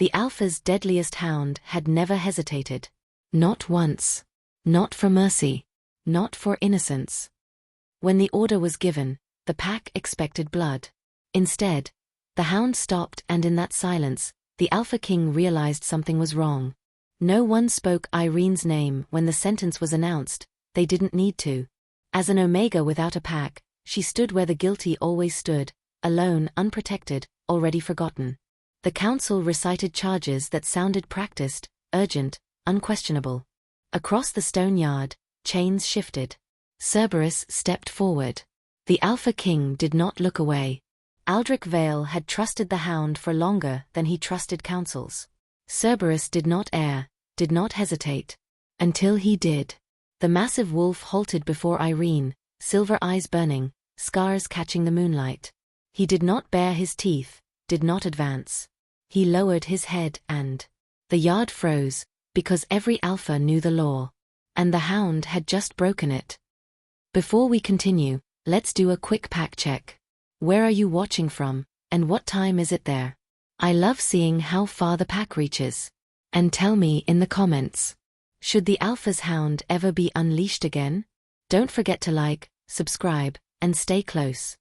The Alpha's deadliest hound had never hesitated. Not once. Not for mercy. Not for innocence. When the order was given, the pack expected blood. Instead, the hound stopped, and in that silence, the Alpha King realized something was wrong. No one spoke Irene's name when the sentence was announced. They didn't need to. As an Omega without a pack, she stood where the guilty always stood, alone, unprotected, already forgotten. The council recited charges that sounded practiced, urgent, unquestionable. Across the stone yard, chains shifted. Cerberus stepped forward. The Alpha King did not look away. Aldrich Vale had trusted the hound for longer than he trusted councils. Cerberus did not err, did not hesitate. Until he did. The massive wolf halted before Irene, silver eyes burning, scars catching the moonlight. He did not bare his teeth, did not advance. He lowered his head and the yard froze, because every Alpha knew the law. And the hound had just broken it. Before we continue, let's do a quick pack check. Where are you watching from, and what time is it there? I love seeing how far the pack reaches. And tell me in the comments. Should the Alpha's hound ever be unleashed again? Don't forget to like, subscribe, and stay close.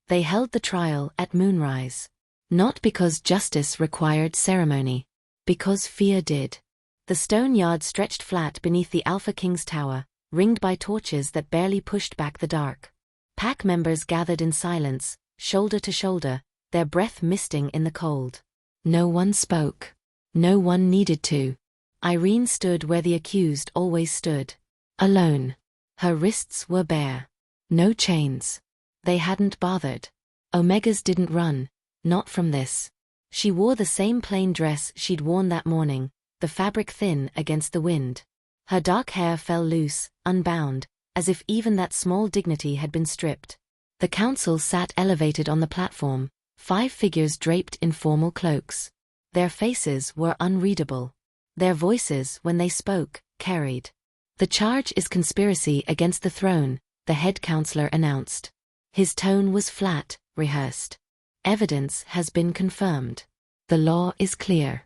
They held the trial at moonrise. Not because justice required ceremony. Because fear did. The stone yard stretched flat beneath the Alpha King's tower, ringed by torches that barely pushed back the dark. Pack members gathered in silence, shoulder to shoulder, their breath misting in the cold. No one spoke. No one needed to. Irene stood where the accused always stood. Alone. Her wrists were bare. No chains. They hadn't bothered. Omegas didn't run. Not from this. She wore the same plain dress she'd worn that morning, the fabric thin against the wind. Her dark hair fell loose, unbound, as if even that small dignity had been stripped. The council sat elevated on the platform, 5 figures draped in formal cloaks. Their faces were unreadable. Their voices, when they spoke, carried. The charge is conspiracy against the throne, the head counselor announced. His tone was flat, rehearsed. Evidence has been confirmed. The law is clear.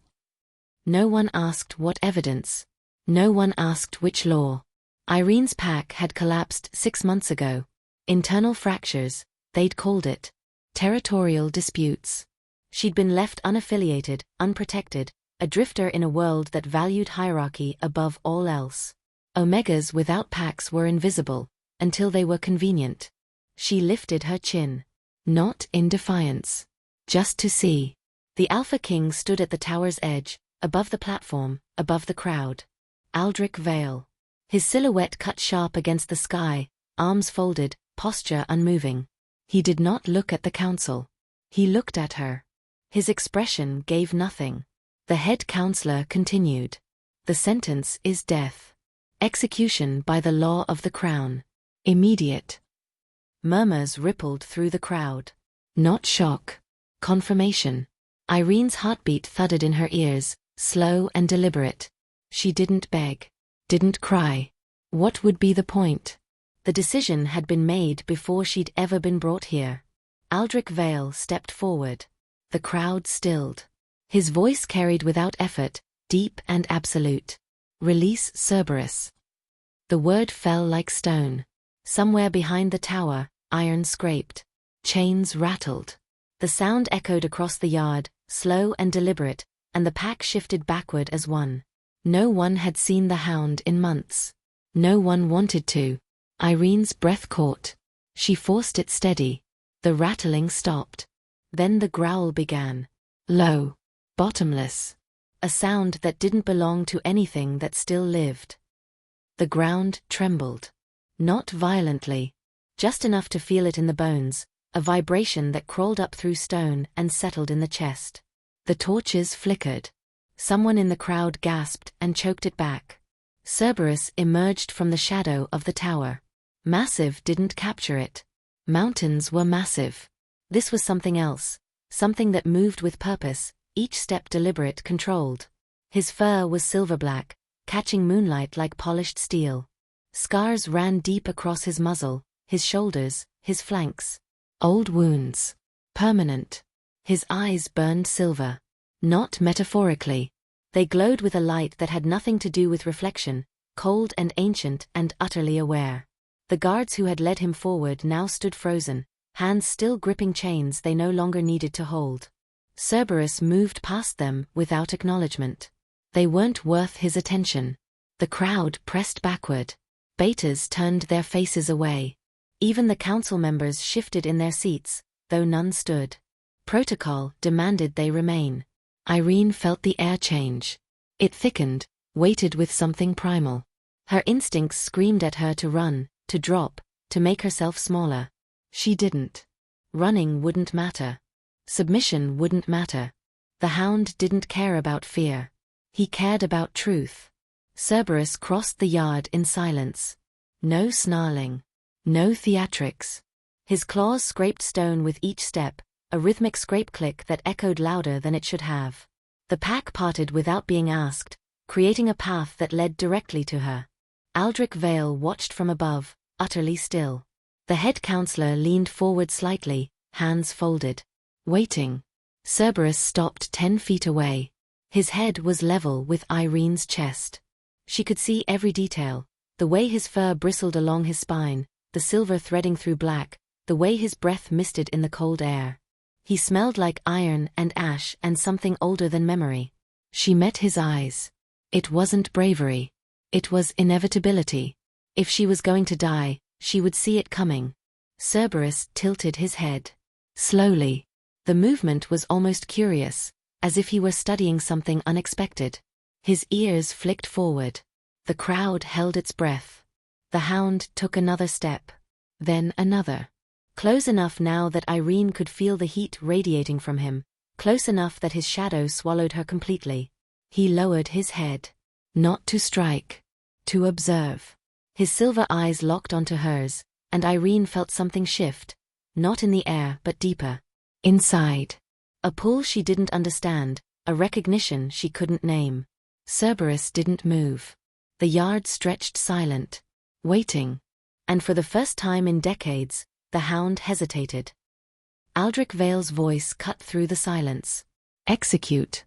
No one asked what evidence. No one asked which law. Irene's pack had collapsed 6 months ago. Internal fractures, they'd called it. Territorial disputes. She'd been left unaffiliated, unprotected, a drifter in a world that valued hierarchy above all else. Omegas without packs were invisible, until they were convenient. She lifted her chin. Not in defiance. Just to see. The Alpha King stood at the tower's edge, above the platform, above the crowd. Aldrich Vale. His silhouette cut sharp against the sky, arms folded, posture unmoving. He did not look at the council. He looked at her. His expression gave nothing. The head counselor continued. The sentence is death. Execution by the law of the crown. Immediate. Murmurs rippled through the crowd. Not shock. Confirmation. Irene's heartbeat thudded in her ears, slow and deliberate. She didn't beg. Didn't cry. What would be the point? The decision had been made before she'd ever been brought here. Aldrich Vale stepped forward. The crowd stilled. His voice carried without effort, deep and absolute. Release Cerberus. The word fell like stone. Somewhere behind the tower, iron scraped. Chains rattled. The sound echoed across the yard, slow and deliberate, and the pack shifted backward as one. No one had seen the hound in months. No one wanted to. Irene's breath caught. She forced it steady. The rattling stopped. Then the growl began. Low. Bottomless. A sound that didn't belong to anything that still lived. The ground trembled. Not violently. Just enough to feel it in the bones, a vibration that crawled up through stone and settled in the chest. The torches flickered. Someone in the crowd gasped and choked it back. Cerberus emerged from the shadow of the tower. Massive didn't capture it. Mountains were massive. This was something else, something that moved with purpose, each step deliberate, controlled. His fur was silver black, catching moonlight like polished steel. Scars ran deep across his muzzle, his shoulders, his flanks. Old wounds. Permanent. His eyes burned silver. Not metaphorically. They glowed with a light that had nothing to do with reflection, cold and ancient and utterly aware. The guards who had led him forward now stood frozen, hands still gripping chains they no longer needed to hold. Cerberus moved past them without acknowledgement. They weren't worth his attention. The crowd pressed backward. Betas turned their faces away. Even the council members shifted in their seats, though none stood. Protocol demanded they remain. Irene felt the air change. It thickened, weighted with something primal. Her instincts screamed at her to run, to drop, to make herself smaller. She didn't. Running wouldn't matter. Submission wouldn't matter. The Hound didn't care about fear. He cared about truth. Cerberus crossed the yard in silence. No snarling. No theatrics. His claws scraped stone with each step, a rhythmic scrape-click that echoed louder than it should have. The pack parted without being asked, creating a path that led directly to her. Aldrich Vale watched from above, utterly still. The head counselor leaned forward slightly, hands folded. Waiting. Cerberus stopped 10 feet away. His head was level with Irene's chest. She could see every detail, the way his fur bristled along his spine, the silver threading through black, the way his breath misted in the cold air. He smelled like iron and ash and something older than memory. She met his eyes. It wasn't bravery. It was inevitability. If she was going to die, she would see it coming. Cerberus tilted his head. Slowly. The movement was almost curious, as if he were studying something unexpected. His ears flicked forward. The crowd held its breath. The Hound took another step. Then another. Close enough now that Irene could feel the heat radiating from him, close enough that his shadow swallowed her completely. He lowered his head. Not to strike. To observe. His silver eyes locked onto hers, and Irene felt something shift, not in the air but deeper. Inside. A pull she didn't understand, a recognition she couldn't name. Cerberus didn't move. The yard stretched silent. Waiting. And for the first time in decades, the Hound hesitated. Aldrich Vale's voice cut through the silence. Execute.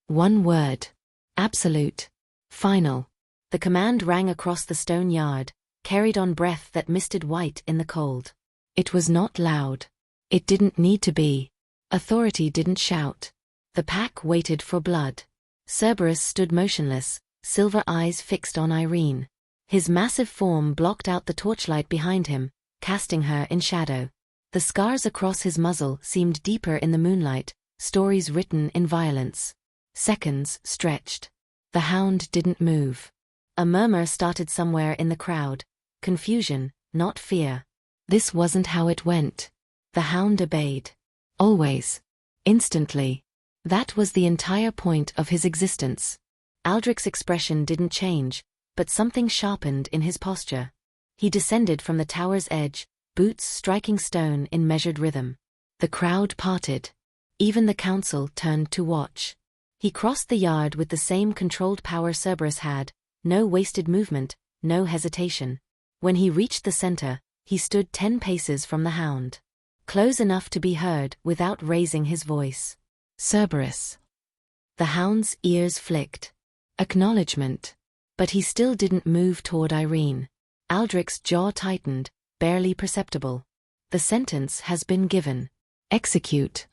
One word. Absolute. Final. The command rang across the stone yard, carried on breath that misted white in the cold. It was not loud. It didn't need to be. Authority didn't shout. The pack waited for blood. Cerberus stood motionless, silver eyes fixed on Irene. His massive form blocked out the torchlight behind him, casting her in shadow. The scars across his muzzle seemed deeper in the moonlight, stories written in violence. Seconds stretched. The Hound didn't move. A murmur started somewhere in the crowd. Confusion, not fear. This wasn't how it went. The Hound obeyed. Always. Instantly. That was the entire point of his existence. Aldrich's expression didn't change, but something sharpened in his posture. He descended from the tower's edge, boots striking stone in measured rhythm. The crowd parted. Even the council turned to watch. He crossed the yard with the same controlled power Cerberus had, no wasted movement, no hesitation. When he reached the center, he stood 10 paces from the Hound. Close enough to be heard without raising his voice. Cerberus. The Hound's ears flicked. Acknowledgement. But he still didn't move toward Irene. Aldrich's jaw tightened, barely perceptible. The sentence has been given. Execute.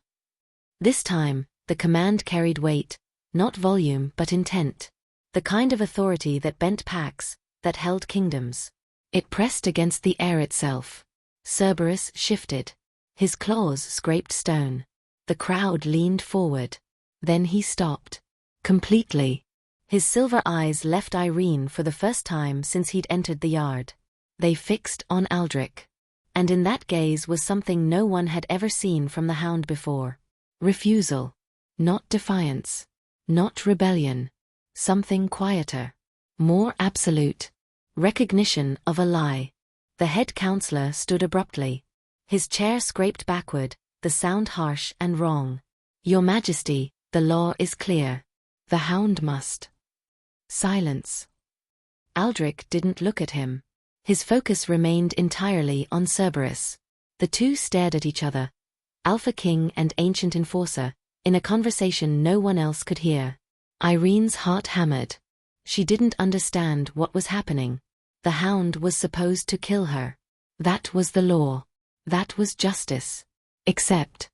This time, the command carried weight, not volume but intent. The kind of authority that bent packs, that held kingdoms. It pressed against the air itself. Cerberus shifted. His claws scraped stone. The crowd leaned forward. Then he stopped. Completely. His silver eyes left Irene for the first time since he'd entered the yard. They fixed on Aldrich. And in that gaze was something no one had ever seen from the Hound before. Refusal. Not defiance. Not rebellion. Something quieter. More absolute. Recognition of a lie. The head counselor stood abruptly. His chair scraped backward, the sound harsh and wrong. Your Majesty, the law is clear. The Hound must. Silence. Aldrich didn't look at him. His focus remained entirely on Cerberus. The two stared at each other. Alpha King and Ancient Enforcer, in a conversation no one else could hear. Irene's heart hammered. She didn't understand what was happening. The hound was supposed to kill her. That was the law. That was justice. Except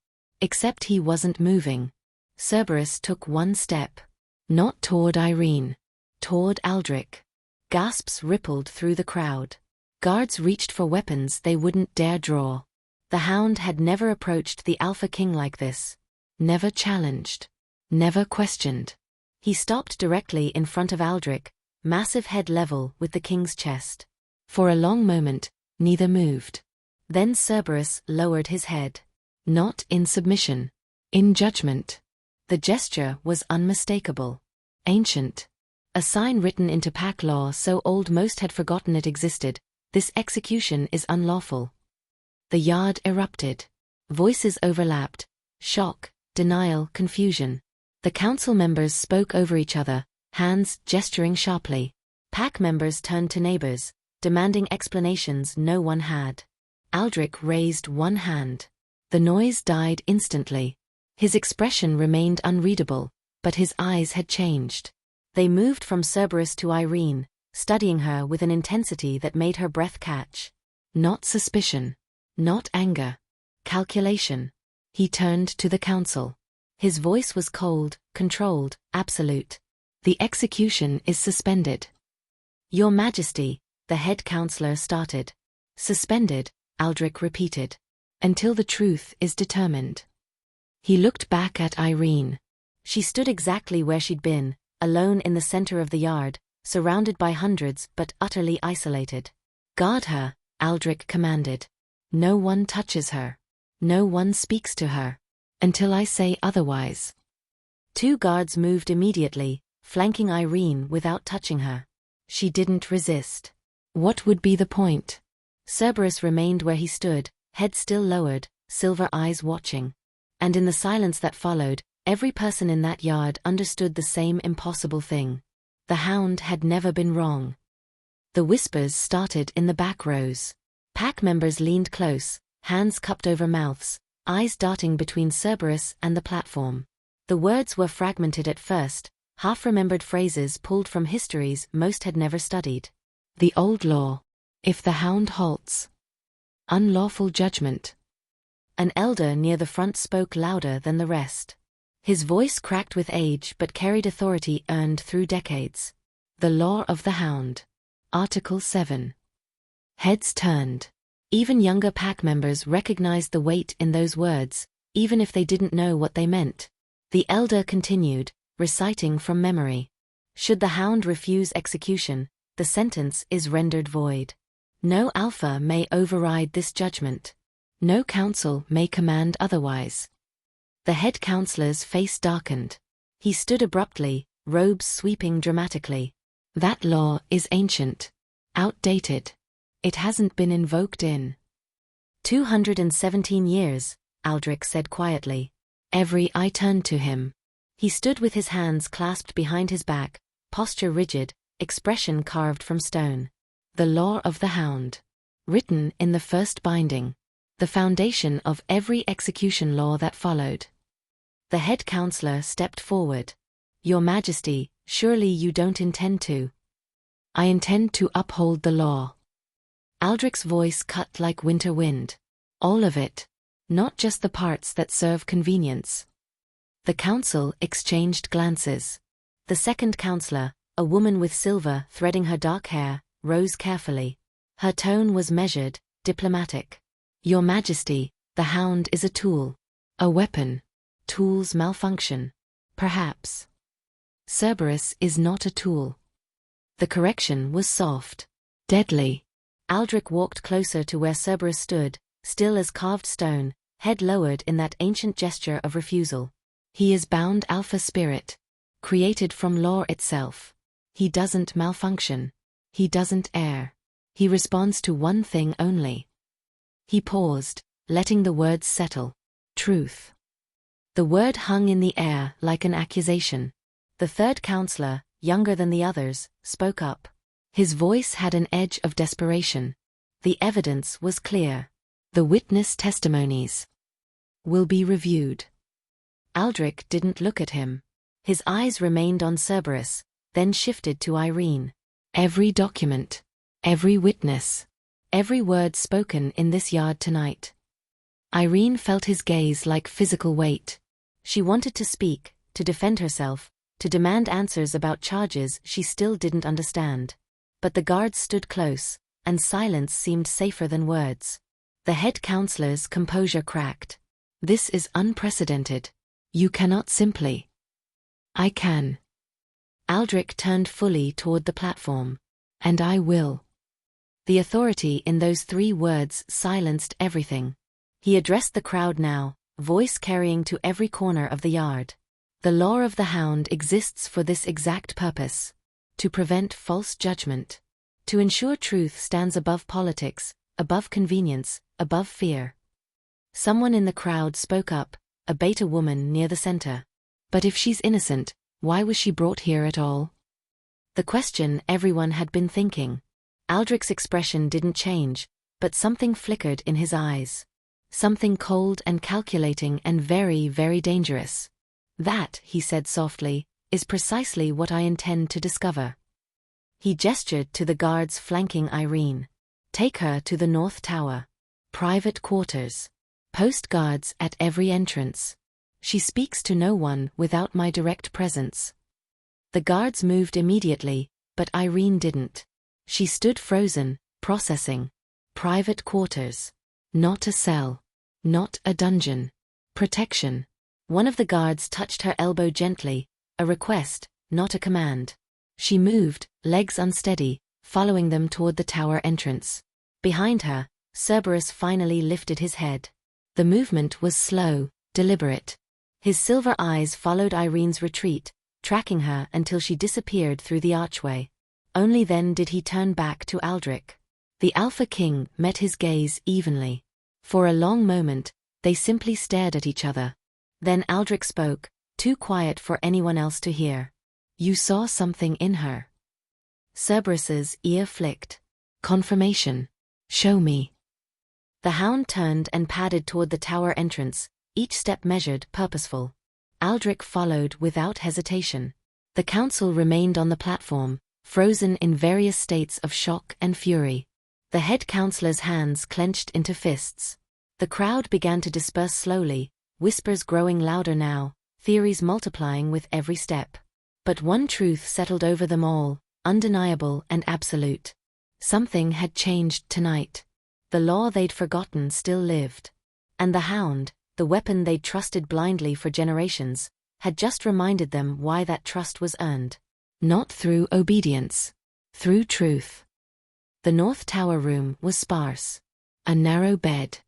he wasn't moving. Cerberus took one step. Not toward Irene. Toward Aldrich. Gasps rippled through the crowd. Guards reached for weapons they wouldn't dare draw. The hound had never approached the Alpha King like this. Never challenged. Never questioned. He stopped directly in front of Aldrich, massive head level with the king's chest. For a long moment, neither moved. Then Cerberus lowered his head. Not in submission. In judgment. The gesture was unmistakable. Ancient. A sign written into pack law so old most had forgotten it existed. This execution is unlawful. The yard erupted. Voices overlapped. Shock, denial, confusion. The council members spoke over each other, hands gesturing sharply. Pack members turned to neighbors, demanding explanations no one had. Aldrich raised one hand. The noise died instantly. His expression remained unreadable, but his eyes had changed. They moved from Cerberus to Irene, studying her with an intensity that made her breath catch. Not suspicion. Not anger. Calculation. He turned to the council. His voice was cold, controlled, absolute. The execution is suspended. Your Majesty, the head counselor started. Suspended, Aldrich repeated. Until the truth is determined. He looked back at Irene. She stood exactly where she'd been, alone in the center of the yard, surrounded by hundreds but utterly isolated. Guard her, Aldrich commanded. No one touches her. No one speaks to her. Until I say otherwise. 2 guards moved immediately, flanking Irene without touching her. She didn't resist. What would be the point? Cerberus remained where he stood, head still lowered, silver eyes watching. And in the silence that followed, every person in that yard understood the same impossible thing. The hound had never been wrong. The whispers started in the back rows. Pack members leaned close, hands cupped over mouths, eyes darting between Cerberus and the platform. The words were fragmented at first, half-remembered phrases pulled from histories most had never studied. The old law. If the hound halts. Unlawful judgment. An elder near the front spoke louder than the rest. His voice cracked with age but carried authority earned through decades. The Law of the Hound. Article 7. Heads turned. Even younger pack members recognized the weight in those words, even if they didn't know what they meant. The elder continued, reciting from memory. Should the hound refuse execution, the sentence is rendered void. No alpha may override this judgment. No council may command otherwise. The head counselor's face darkened. He stood abruptly, robes sweeping dramatically. That law is ancient. Outdated. It hasn't been invoked in 217 years, Aldrich said quietly. Every eye turned to him. He stood with his hands clasped behind his back, posture rigid, expression carved from stone. The Law of the Hound. Written in the first binding. The foundation of every execution law that followed. The head counselor stepped forward. Your Majesty, surely you don't intend to. I intend to uphold the law. Aldrich's voice cut like winter wind. All of it. Not just the parts that serve convenience. The council exchanged glances. The second counselor, a woman with silver threading her dark hair, rose carefully. Her tone was measured, diplomatic. Your Majesty, the hound is a tool. A weapon. Tools malfunction. Perhaps. Cerberus is not a tool. The correction was soft. Deadly. Aldrich walked closer to where Cerberus stood, still as carved stone, head lowered in that ancient gesture of refusal. He is bound alpha spirit. Created from law itself. He doesn't malfunction. He doesn't err. He responds to one thing only. He paused, letting the words settle. Truth. The word hung in the air like an accusation. The third counselor, younger than the others, spoke up. His voice had an edge of desperation. The evidence was clear. The witness testimonies will be reviewed. Aldrich didn't look at him. His eyes remained on Cerberus, then shifted to Irene. Every document, every witness, every word spoken in this yard tonight. Irene felt his gaze like physical weight. She wanted to speak, to defend herself, to demand answers about charges she still didn't understand. But the guards stood close, and silence seemed safer than words. The head counselor's composure cracked. This is unprecedented. You cannot simply. I can. Aldrich turned fully toward the platform. And I will. The authority in those 3 words silenced everything. He addressed the crowd now, voice carrying to every corner of the yard. The law of the Hound exists for this exact purpose. To prevent false judgment. To ensure truth stands above politics, above convenience, above fear. Someone in the crowd spoke up, a beta woman near the center. But if she's innocent, why was she brought here at all? The question everyone had been thinking. Aldrich's expression didn't change, but something flickered in his eyes. Something cold and calculating and very, very dangerous. That, he said softly, is precisely what I intend to discover. He gestured to the guards flanking Irene. Take her to the North Tower. Private quarters. Post guards at every entrance. She speaks to no one without my direct presence. The guards moved immediately, but Irene didn't. She stood frozen, processing. Private quarters. Not a cell. Not a dungeon. Protection. One of the guards touched her elbow gently, a request, not a command. She moved, legs unsteady, following them toward the tower entrance. Behind her, Cerberus finally lifted his head. The movement was slow, deliberate. His silver eyes followed Irene's retreat, tracking her until she disappeared through the archway. Only then did he turn back to Aldrich. The Alpha King met his gaze evenly. For a long moment, they simply stared at each other. Then Aldrich spoke, too quiet for anyone else to hear. You saw something in her. Cerberus's ear flicked. Confirmation. Show me. The Hound turned and padded toward the tower entrance, each step measured, purposeful. Aldrich followed without hesitation. The council remained on the platform, frozen in various states of shock and fury. The head counselor's hands clenched into fists. The crowd began to disperse slowly, whispers growing louder now, theories multiplying with every step. But one truth settled over them all, undeniable and absolute. Something had changed tonight. The law they'd forgotten still lived. And the Hound, the weapon they'd trusted blindly for generations, had just reminded them why that trust was earned. Not through obedience. Through truth. The North Tower room was sparse. A narrow bed.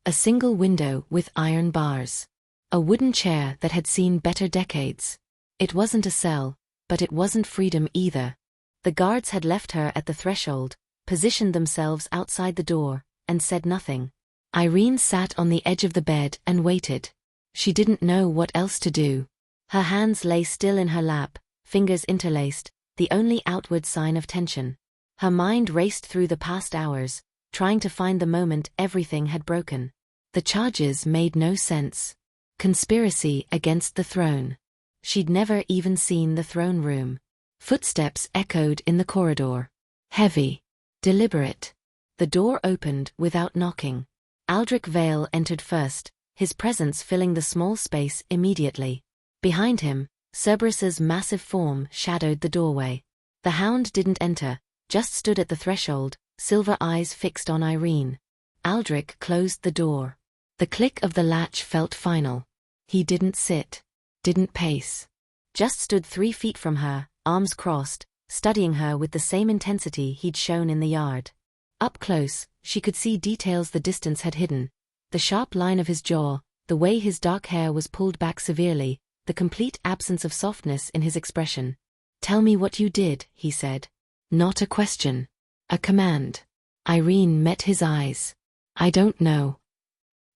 A single window with iron bars. A wooden chair that had seen better decades. It wasn't a cell, but it wasn't freedom either. The guards had left her at the threshold, positioned themselves outside the door, and said nothing. Irene sat on the edge of the bed and waited. She didn't know what else to do. Her hands lay still in her lap, fingers interlaced, the only outward sign of tension. Her mind raced through the past hours, trying to find the moment everything had broken. The charges made no sense. Conspiracy against the throne. She'd never even seen the throne room. Footsteps echoed in the corridor. Heavy. Deliberate. The door opened without knocking. Aldrich Vale entered first, his presence filling the small space immediately. Behind him, Cerberus's massive form shadowed the doorway. The Hound didn't enter, just stood at the threshold, silver eyes fixed on Irene. Aldrich closed the door. The click of the latch felt final. He didn't sit. Didn't pace. Just stood 3 feet from her, arms crossed, studying her with the same intensity he'd shown in the yard. Up close, she could see details the distance had hidden. The sharp line of his jaw, the way his dark hair was pulled back severely, the complete absence of softness in his expression. Tell me what you did, he said. Not a question. A command. Irene met his eyes. I don't know.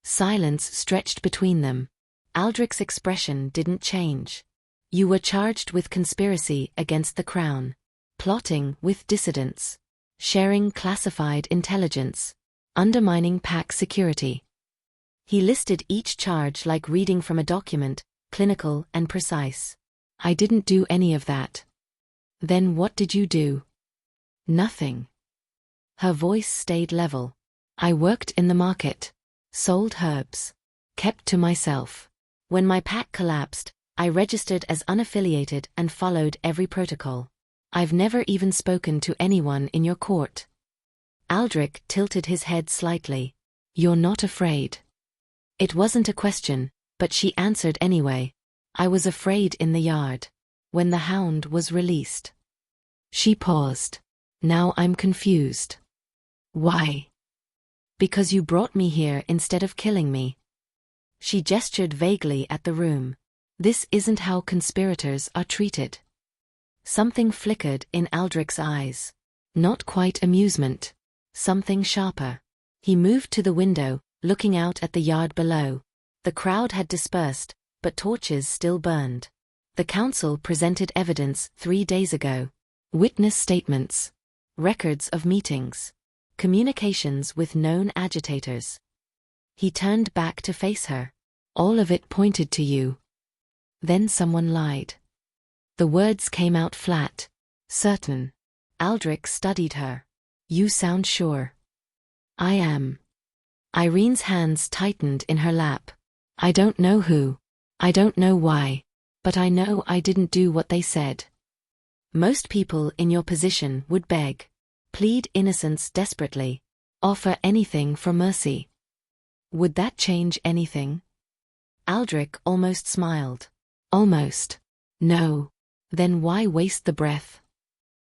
Silence stretched between them. Aldrich's expression didn't change. You were charged with conspiracy against the crown. Plotting with dissidents. Sharing classified intelligence. Undermining pack security. He listed each charge like reading from a document, clinical and precise. I didn't do any of that. Then what did you do? Nothing. Her voice stayed level. I worked in the market. Sold herbs. Kept to myself. When my pack collapsed, I registered as unaffiliated and followed every protocol. I've never even spoken to anyone in your court. Aldrich tilted his head slightly. You're not afraid? It wasn't a question, but she answered anyway. I was afraid in the yard. When the hound was released. She paused. Now I'm confused. Why? Because you brought me here instead of killing me. She gestured vaguely at the room. This isn't how conspirators are treated. Something flickered in Aldrich's eyes. Not quite amusement. Something sharper. He moved to the window, looking out at the yard below. The crowd had dispersed, but torches still burned. The council presented evidence 3 days ago. Witness statements. Records of meetings. Communications with known agitators. He turned back to face her. All of it pointed to you. Then someone lied. The words came out flat. Certain. Aldrich studied her. You sound sure. I am. Irene's hands tightened in her lap. I don't know who. I don't know why. But I know I didn't do what they said. Most people in your position would beg. Plead innocence desperately. Offer anything for mercy. Would that change anything? Aldrich almost smiled. Almost. No. Then why waste the breath?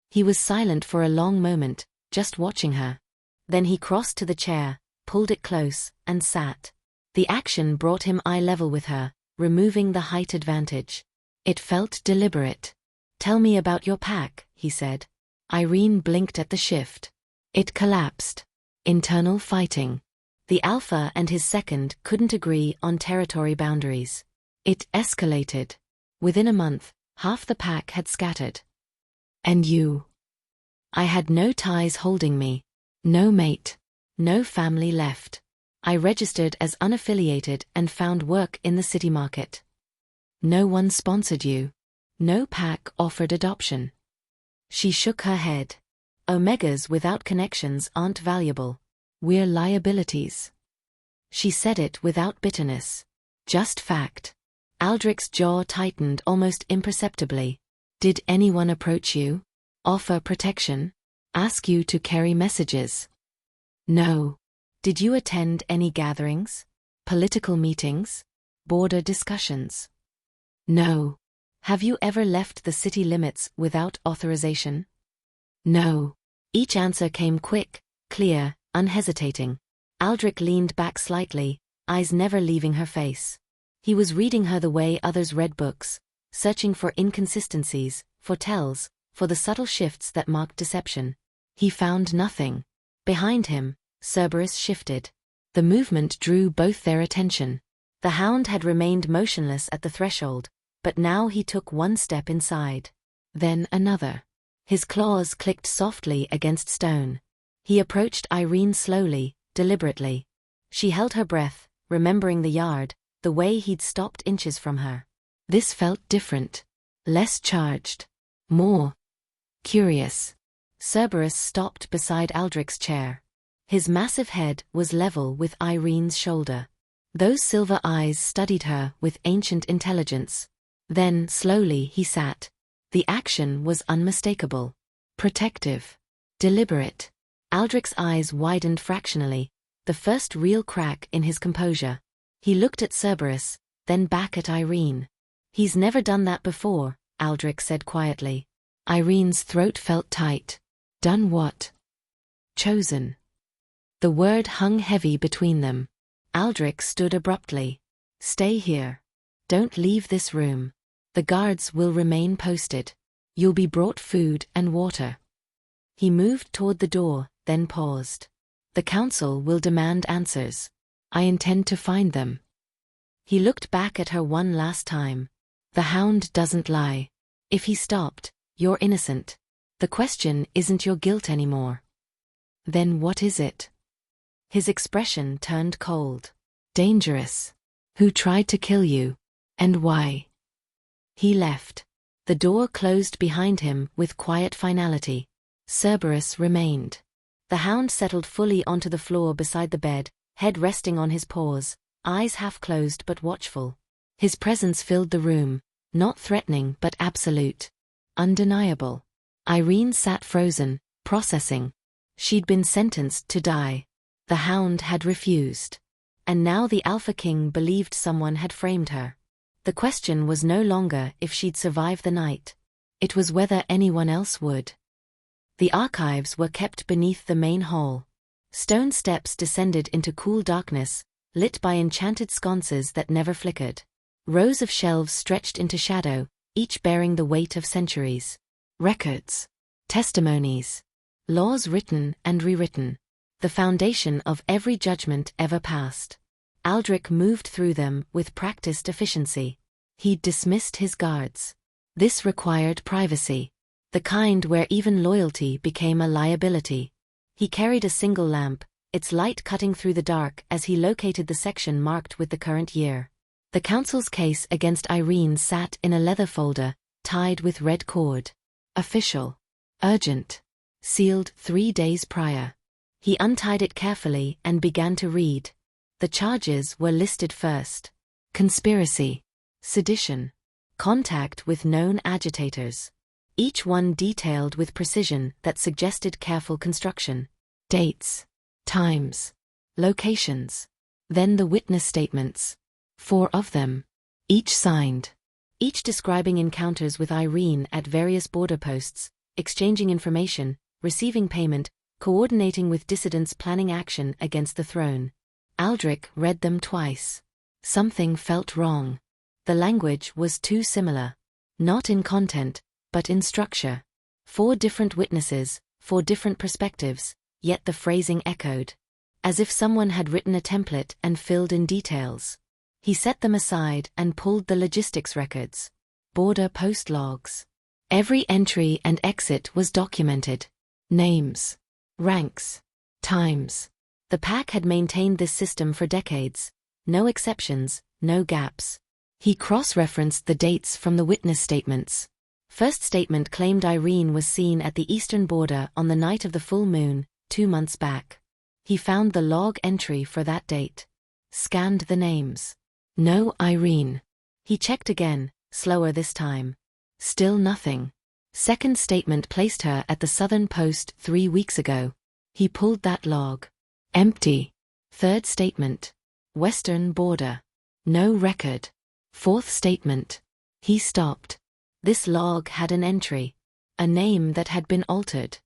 He was silent for a long moment, just watching her. Then he crossed to the chair, pulled it close, and sat. The action brought him eye level with her, removing the height advantage. It felt deliberate. Tell me about your pack, he said. Irene blinked at the shift. It collapsed. Internal fighting. The alpha and his second couldn't agree on territory boundaries. It escalated. Within a month, half the pack had scattered. And you? I had no ties holding me. No mate. No family left. I registered as unaffiliated and found work in the city market. No one sponsored you. No pack offered adoption. She shook her head. Omegas without connections aren't valuable. We're liabilities. She said it without bitterness. Just fact. Aldrich's jaw tightened almost imperceptibly. Did anyone approach you? Offer protection? Ask you to carry messages? No. Did you attend any gatherings? Political meetings? Border discussions? No. Have you ever left the city limits without authorization? No. Each answer came quick, clear, unhesitating. Aldrich leaned back slightly, eyes never leaving her face. He was reading her the way others read books, searching for inconsistencies, for tells, for the subtle shifts that marked deception. He found nothing. Behind him, Cerberus shifted. The movement drew both their attention. The hound had remained motionless at the threshold, but now he took one step inside. Then another. His claws clicked softly against stone. He approached Irene slowly, deliberately. She held her breath, remembering the yard, the way he'd stopped inches from her. This felt different. Less charged. More curious. Cerberus stopped beside Aldrich's chair. His massive head was level with Irene's shoulder. Those silver eyes studied her with ancient intelligence. Then, slowly, he sat. The action was unmistakable. Protective. Deliberate. Aldrich's eyes widened fractionally, the first real crack in his composure. He looked at Cerberus, then back at Irene. He's never done that before, Aldrich said quietly. Irene's throat felt tight. Done what? Chosen. The word hung heavy between them. Aldrich stood abruptly. Stay here. Don't leave this room. The guards will remain posted. You'll be brought food and water. He moved toward the door, then paused. The council will demand answers. I intend to find them. He looked back at her one last time. The hound doesn't lie. If he stopped, you're innocent. The question isn't your guilt anymore. Then what is it? His expression turned cold. Dangerous. Who tried to kill you? And why? He left. The door closed behind him with quiet finality. Cerberus remained. The hound settled fully onto the floor beside the bed, head resting on his paws, eyes half closed but watchful. His presence filled the room, not threatening but absolute. Undeniable. Irene sat frozen, processing. She'd been sentenced to die. The hound had refused. And now the Alpha King believed someone had framed her. The question was no longer if she'd survive the night. It was whether anyone else would. The archives were kept beneath the main hall. Stone steps descended into cool darkness, lit by enchanted sconces that never flickered. Rows of shelves stretched into shadow, each bearing the weight of centuries. Records. Testimonies. Laws written and rewritten. The foundation of every judgment ever passed. Aldrich moved through them with practiced efficiency. He'd dismissed his guards. This required privacy. The kind where even loyalty became a liability. He carried a single lamp, its light cutting through the dark as he located the section marked with the current year. The council's case against Irene sat in a leather folder, tied with red cord. Official. Urgent. Sealed 3 days prior. He untied it carefully and began to read. The charges were listed first. Conspiracy. Sedition. Contact with known agitators. Each one detailed with precision that suggested careful construction. Dates. Times. Locations. Then the witness statements. 4 of them. Each signed. Each describing encounters with Irene at various border posts, exchanging information, receiving payment, coordinating with dissidents planning action against the throne. Aldrich read them twice. Something felt wrong. The language was too similar. Not in content, but in structure. 4 different witnesses, 4 different perspectives, yet the phrasing echoed. As if someone had written a template and filled in details. He set them aside and pulled the logistics records. Border post logs. Every entry and exit was documented. Names. Ranks. Times. The pack had maintained this system for decades. No exceptions, no gaps. He cross-referenced the dates from the witness statements. First statement claimed Irene was seen at the eastern border on the night of the full moon, 2 months back. He found the log entry for that date. Scanned the names. No Irene. He checked again, slower this time. Still nothing. Second statement placed her at the southern post 3 weeks ago. He pulled that log. Empty. Third statement. Western border. No record. Fourth statement. He stopped. This log had an entry. A name that had been altered.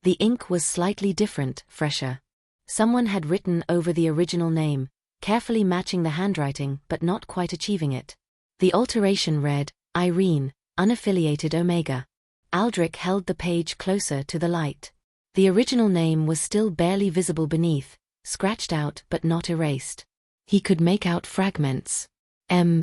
The ink was slightly different, fresher. Someone had written over the original name, carefully matching the handwriting but not quite achieving it. The alteration read, Irene, unaffiliated Omega. Aldrich held the page closer to the light. The original name was still barely visible beneath, scratched out but not erased. He could make out fragments. M-A-R-K.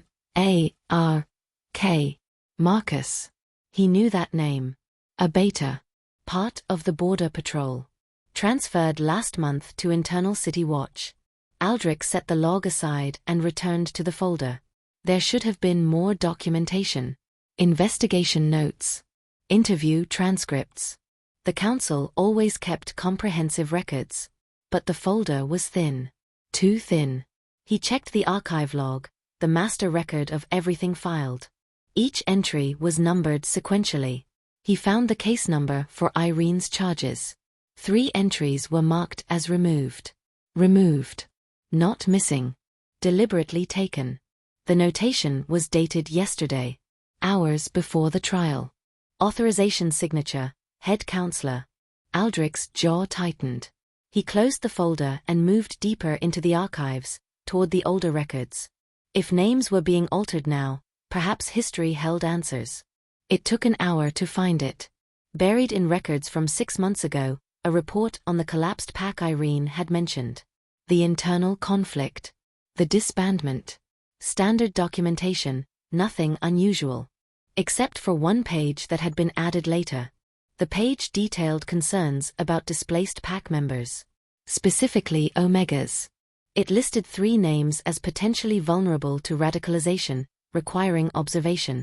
Marcus. He knew that name. A beta. Part of the Border Patrol. Transferred last month to Internal City Watch. Aldrich set the log aside and returned to the folder. There should have been more documentation. Investigation notes. Interview transcripts. The council always kept comprehensive records. But the folder was thin. Too thin. He checked the archive log, the master record of everything filed. Each entry was numbered sequentially. He found the case number for Irene's charges. 3 entries were marked as removed. Removed. Not missing. Deliberately taken. The notation was dated yesterday. Hours before the trial. Authorization signature, head counselor. Aldrich's jaw tightened. He closed the folder and moved deeper into the archives, toward the older records. If names were being altered now, perhaps history held answers. It took an hour to find it. Buried in records from 6 months ago, a report on the collapsed pack Irene had mentioned. The internal conflict. The disbandment. Standard documentation, nothing unusual. Except for 1 page that had been added later. The page detailed concerns about displaced pack members. Specifically Omegas. It listed 3 names as potentially vulnerable to radicalization, requiring observation.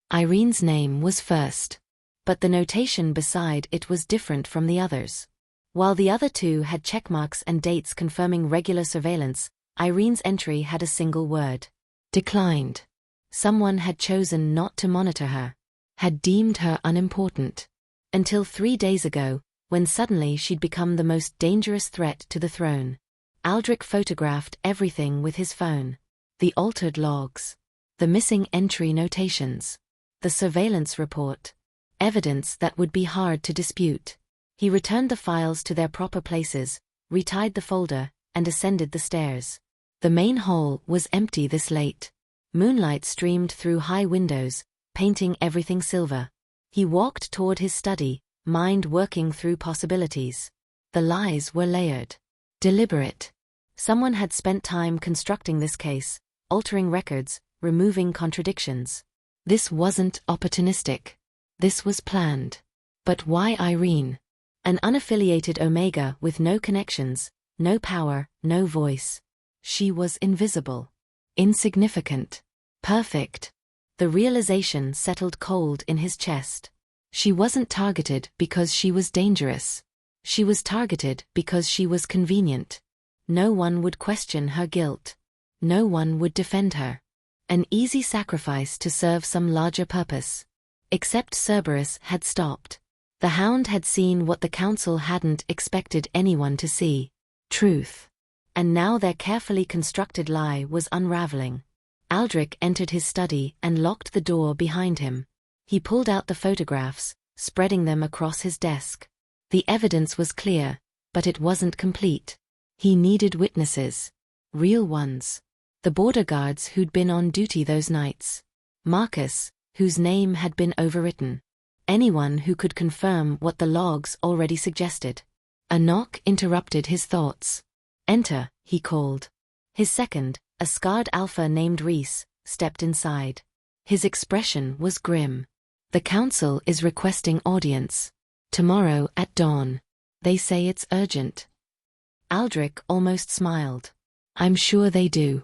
Irene's name was first. But the notation beside it was different from the others. While the other two had checkmarks and dates confirming regular surveillance, Irene's entry had a single word. Declined. Someone had chosen not to monitor her. Had deemed her unimportant. Until 3 days ago, when suddenly she'd become the most dangerous threat to the throne. Aldrich photographed everything with his phone. The altered logs. The missing entry notations. The surveillance report. Evidence that would be hard to dispute. He returned the files to their proper places, retied the folder, and ascended the stairs. The main hall was empty this late. Moonlight streamed through high windows, painting everything silver. He walked toward his study, mind working through possibilities. The lies were layered. Deliberate. Someone had spent time constructing this case, altering records, removing contradictions. This wasn't opportunistic. This was planned. But why Irene? An unaffiliated Omega with no connections, no power, no voice. She was invisible. Insignificant. Perfect. The realization settled cold in his chest. She wasn't targeted because she was dangerous. She was targeted because she was convenient. No one would question her guilt. No one would defend her. An easy sacrifice to serve some larger purpose. Except Cerberus had stopped. The Hound had seen what the Council hadn't expected anyone to see. Truth. And now their carefully constructed lie was unraveling. Aldrich entered his study and locked the door behind him. He pulled out the photographs, spreading them across his desk. The evidence was clear, but it wasn't complete. He needed witnesses. Real ones. The border guards who'd been on duty those nights. Marcus, whose name had been overwritten. Anyone who could confirm what the logs already suggested. A knock interrupted his thoughts. Enter, he called. His second, a scarred alpha named Reese, stepped inside. His expression was grim. The Council is requesting audience. Tomorrow at dawn. They say it's urgent. Aldrich almost smiled. I'm sure they do.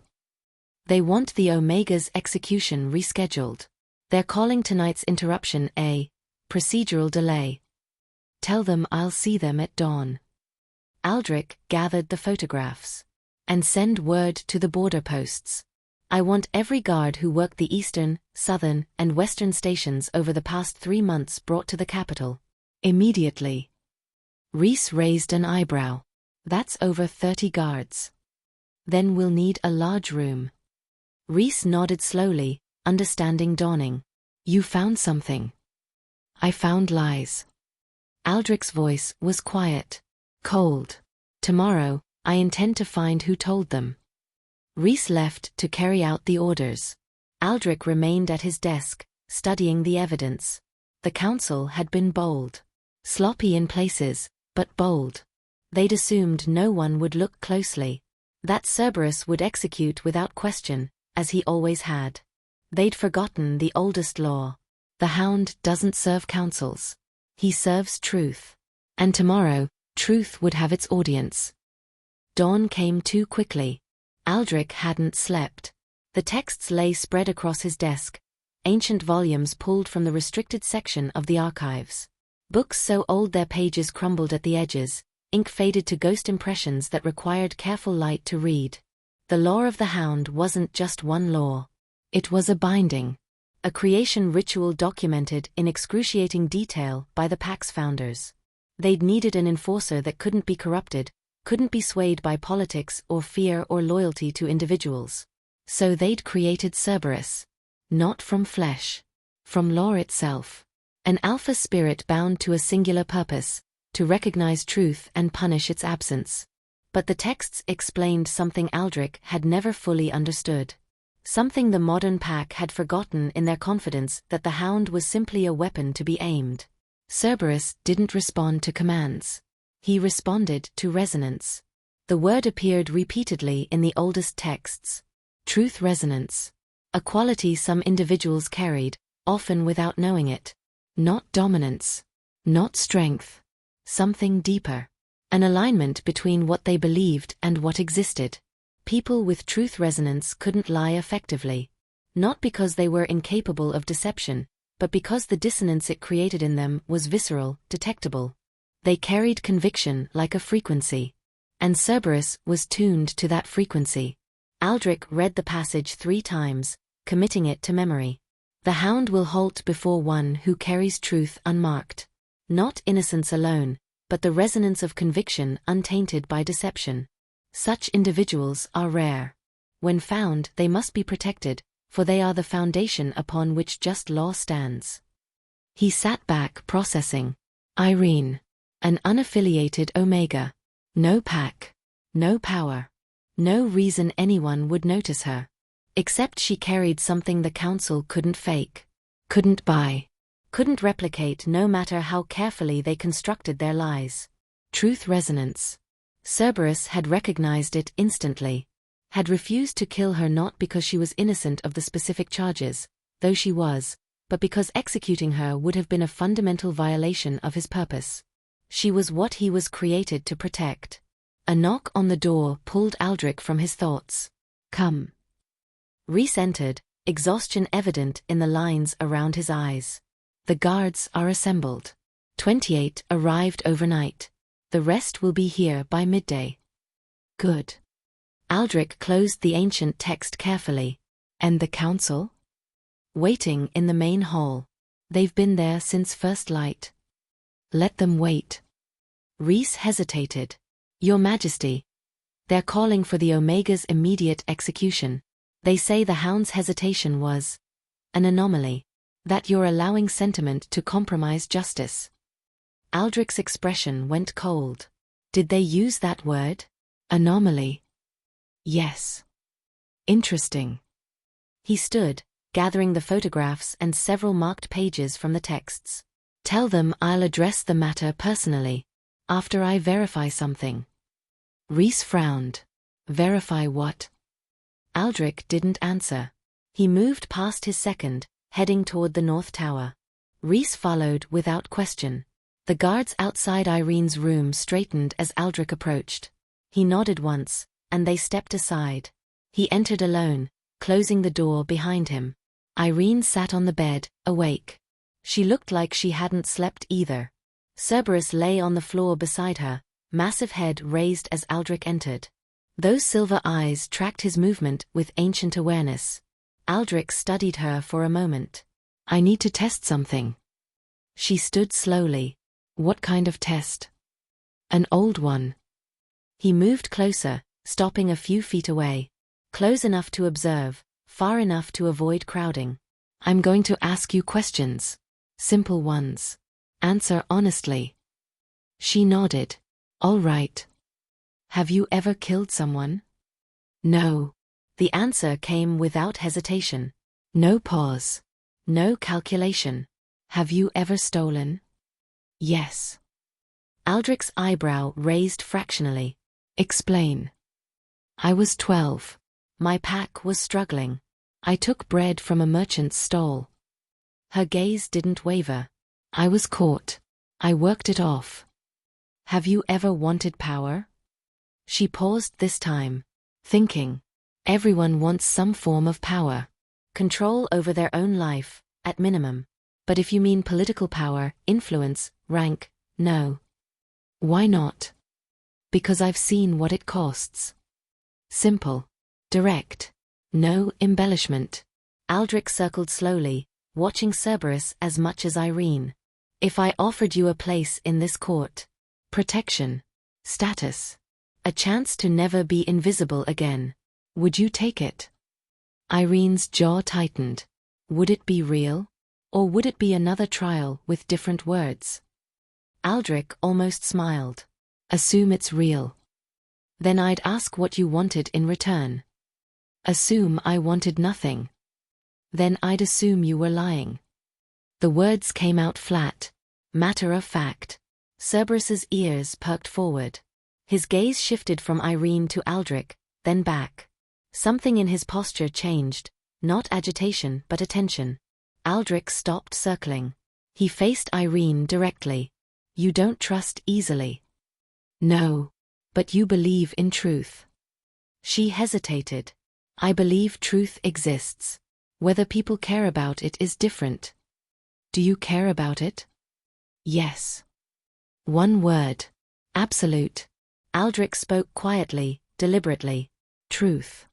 They want the Omega's execution rescheduled. They're calling tonight's interruption a procedural delay. Tell them I'll see them at dawn. Aldrich gathered the photographs. And send word to the border posts. I want every guard who worked the eastern, southern, and western stations over the past 3 months brought to the capital. Immediately. Reese raised an eyebrow. That's over 30 guards. Then we'll need a large room. Reese nodded slowly, understanding dawning. You found something. I found lies. Aldrich's voice was quiet. Cold. Tomorrow, I intend to find who told them. Reese left to carry out the orders. Aldrich remained at his desk, studying the evidence. The Council had been bold. Sloppy in places, but bold. They'd assumed no one would look closely. That Cerberus would execute without question, as he always had. They'd forgotten the oldest law. The Hound doesn't serve councils. He serves truth. And tomorrow, truth would have its audience. Dawn came too quickly. Aldrich hadn't slept. The texts lay spread across his desk, ancient volumes pulled from the restricted section of the archives. Books so old their pages crumbled at the edges, ink faded to ghost impressions that required careful light to read. The law of the Hound wasn't just one law. It was a binding. A creation ritual documented in excruciating detail by the Pack's founders. They'd needed an enforcer that couldn't be corrupted, couldn't be swayed by politics or fear or loyalty to individuals. So they'd created Cerberus. Not from flesh. From law itself. An alpha spirit bound to a singular purpose, to recognize truth and punish its absence. But the texts explained something Aldrich had never fully understood. Something the modern Pack had forgotten in their confidence that the Hound was simply a weapon to be aimed. Cerberus didn't respond to commands. He responded to resonance. The word appeared repeatedly in the oldest texts. Truth resonance. A quality some individuals carried, often without knowing it. Not dominance. Not strength. Something deeper. An alignment between what they believed and what existed. People with truth resonance couldn't lie effectively. Not because they were incapable of deception, but because the dissonance it created in them was visceral, detectable. They carried conviction like a frequency. And Cerberus was tuned to that frequency. Aldrich read the passage 3 times, committing it to memory. The hound will halt before one who carries truth unmarked. Not innocence alone, but the resonance of conviction untainted by deception. Such individuals are rare. When found, they must be protected, for they are the foundation upon which just law stands. He sat back processing. Irene. An unaffiliated Omega. No pack. No power. No reason anyone would notice her. Except she carried something the council couldn't fake. Couldn't buy. Couldn't replicate no matter how carefully they constructed their lies. Truth resonance. Cerberus had recognized it instantly. Had refused to kill her not because she was innocent of the specific charges, though she was, but because executing her would have been a fundamental violation of his purpose. She was what he was created to protect. A knock on the door pulled Aldrich from his thoughts. Come. Rhys entered, exhaustion evident in the lines around his eyes. The guards are assembled. 28 arrived overnight. The rest will be here by midday. Good. Aldrich closed the ancient text carefully. And the council? Waiting in the main hall. They've been there since first light. Let them wait. Rhys hesitated. Your Majesty. They're calling for the Omega's immediate execution. They say the hound's hesitation was an anomaly. That you're allowing sentiment to compromise justice. Aldrich's expression went cold. Did they use that word? Anomaly. Yes. Interesting. He stood, gathering the photographs and several marked pages from the texts. Tell them I'll address the matter personally, after I verify something. Rhys frowned. Verify what? Aldrich didn't answer. He moved past his second, heading toward the North Tower. Rhys followed without question. The guards outside Irene's room straightened as Aldrich approached. He nodded once, and they stepped aside. He entered alone, closing the door behind him. Irene sat on the bed, awake. She looked like she hadn't slept either. Cerberus lay on the floor beside her, massive head raised as Aldrich entered. Those silver eyes tracked his movement with ancient awareness. Aldrich studied her for a moment. I need to test something. She stood slowly. What kind of test? An old one. He moved closer, stopping a few feet away. Close enough to observe, far enough to avoid crowding. I'm going to ask you questions. Simple ones. Answer honestly. She nodded. All right. Have you ever killed someone? No. The answer came without hesitation. No pause. No calculation. Have you ever stolen? Yes. Aldrich's eyebrow raised fractionally. Explain. I was 12. My pack was struggling. I took bread from a merchant's stall. Her gaze didn't waver. I was caught. I worked it off. Have you ever wanted power? She paused this time, thinking. Everyone wants some form of power. Control over their own life, at minimum. But if you mean political power, influence, rank, no. Why not? Because I've seen what it costs. Simple. Direct. No embellishment. Aldrich circled slowly, watching Cerberus as much as Irene. If I offered you a place in this court, protection, status, a chance to never be invisible again, would you take it? Irene's jaw tightened. Would it be real? Or would it be another trial with different words? Aldrich almost smiled. Assume it's real. Then I'd ask what you wanted in return. Assume I wanted nothing. Then I'd assume you were lying. The words came out flat, matter of fact. Cerberus's ears perked forward. His gaze shifted from Irene to Aldrich, then back. Something in his posture changed, not agitation but attention. Aldrich stopped circling. He faced Irene directly. You don't trust easily. No. But you believe in truth. She hesitated. I believe truth exists. Whether people care about it is different. Do you care about it? Yes. One word. Absolute. Aldrich spoke quietly, deliberately. Truth.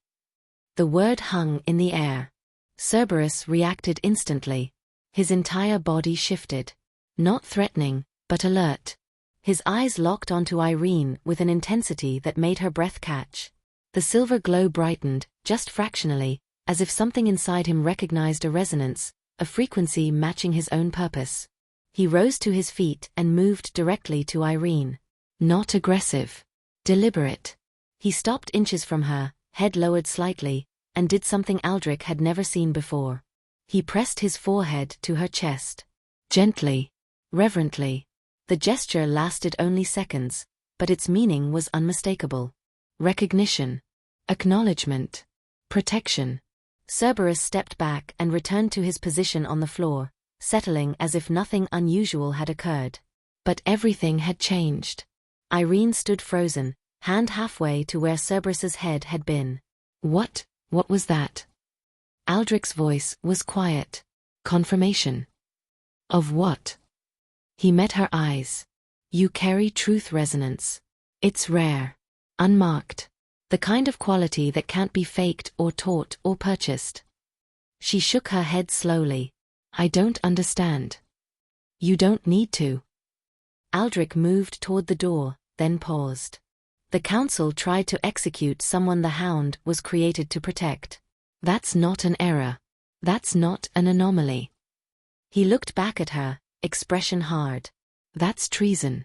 The word hung in the air. Cerberus reacted instantly. His entire body shifted. Not threatening, but alert. His eyes locked onto Irene with an intensity that made her breath catch. The silver glow brightened, just fractionally, as if something inside him recognized a resonance, a frequency matching his own purpose. He rose to his feet and moved directly to Irene. Not aggressive. Deliberate. He stopped inches from her, head lowered slightly, and did something Aldrich had never seen before. He pressed his forehead to her chest. Gently. Reverently. The gesture lasted only seconds, but its meaning was unmistakable. Recognition. Acknowledgement. Protection. Cerberus stepped back and returned to his position on the floor, settling as if nothing unusual had occurred. But everything had changed. Irene stood frozen, hand halfway to where Cerberus's head had been. What was that? Aldrich's voice was quiet. Confirmation. Of what? He met her eyes. You carry truth resonance. It's rare. Unmarked. The kind of quality that can't be faked or taught or purchased. She shook her head slowly. I don't understand. You don't need to. Aldrich moved toward the door, then paused. The council tried to execute someone the Hound was created to protect. That's not an error. That's not an anomaly. He looked back at her, expression hard. That's treason.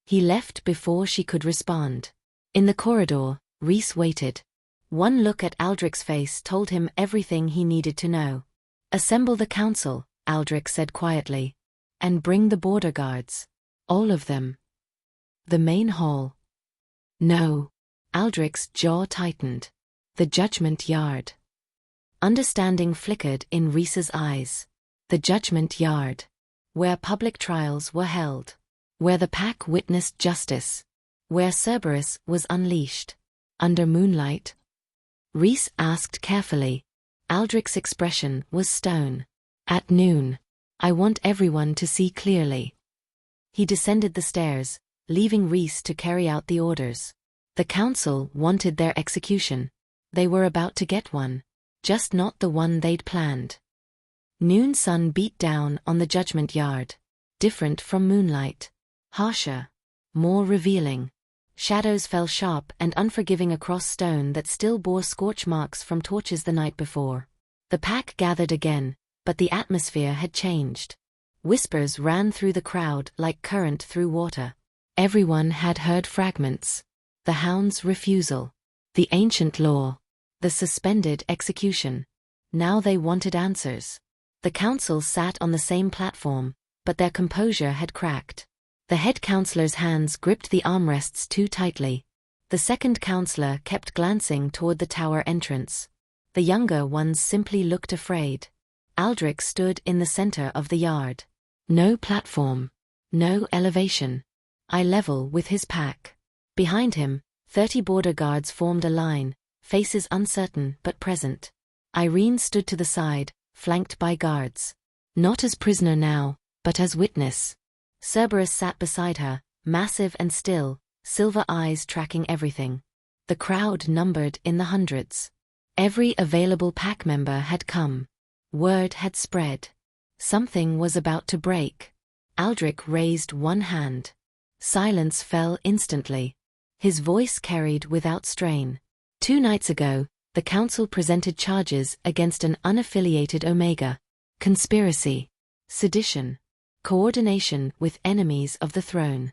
He left before she could respond. In the corridor, Rhys waited. One look at Aldrich's face told him everything he needed to know. Assemble the council, Aldrich said quietly. And bring the border guards. All of them. The main hall. No. Aldrich's jaw tightened. The judgment yard. Understanding flickered in Rhys's eyes. The judgment yard. Where public trials were held. Where the pack witnessed justice. Where Cerberus was unleashed. Under moonlight? Rhys asked carefully. Aldrich's expression was stone. At noon. I want everyone to see clearly. He descended the stairs, leaving Rhys to carry out the orders. The council wanted their execution. They were about to get one. Just not the one they'd planned. Noon sun beat down on the judgment yard. Different from moonlight. Harsher. More revealing. Shadows fell sharp and unforgiving across stone that still bore scorch marks from torches the night before. The pack gathered again, but the atmosphere had changed. Whispers ran through the crowd like current through water. Everyone had heard fragments. The Hound's refusal. The ancient law. The suspended execution. Now they wanted answers. The council sat on the same platform, but their composure had cracked. The head counselor's hands gripped the armrests too tightly. The second counselor kept glancing toward the tower entrance. The younger ones simply looked afraid. Aldrich stood in the center of the yard. No platform. No elevation. Eye level with his pack. Behind him, 30 border guards formed a line, faces uncertain but present. Irene stood to the side, flanked by guards. Not as prisoner now, but as witness. Cerberus sat beside her, massive and still, silver eyes tracking everything. The crowd numbered in the hundreds. Every available pack member had come. Word had spread. Something was about to break. Aldrich raised one hand. Silence fell instantly. His voice carried without strain. 2 nights ago, the council presented charges against an unaffiliated Omega. Conspiracy. Sedition. Coordination with enemies of the throne.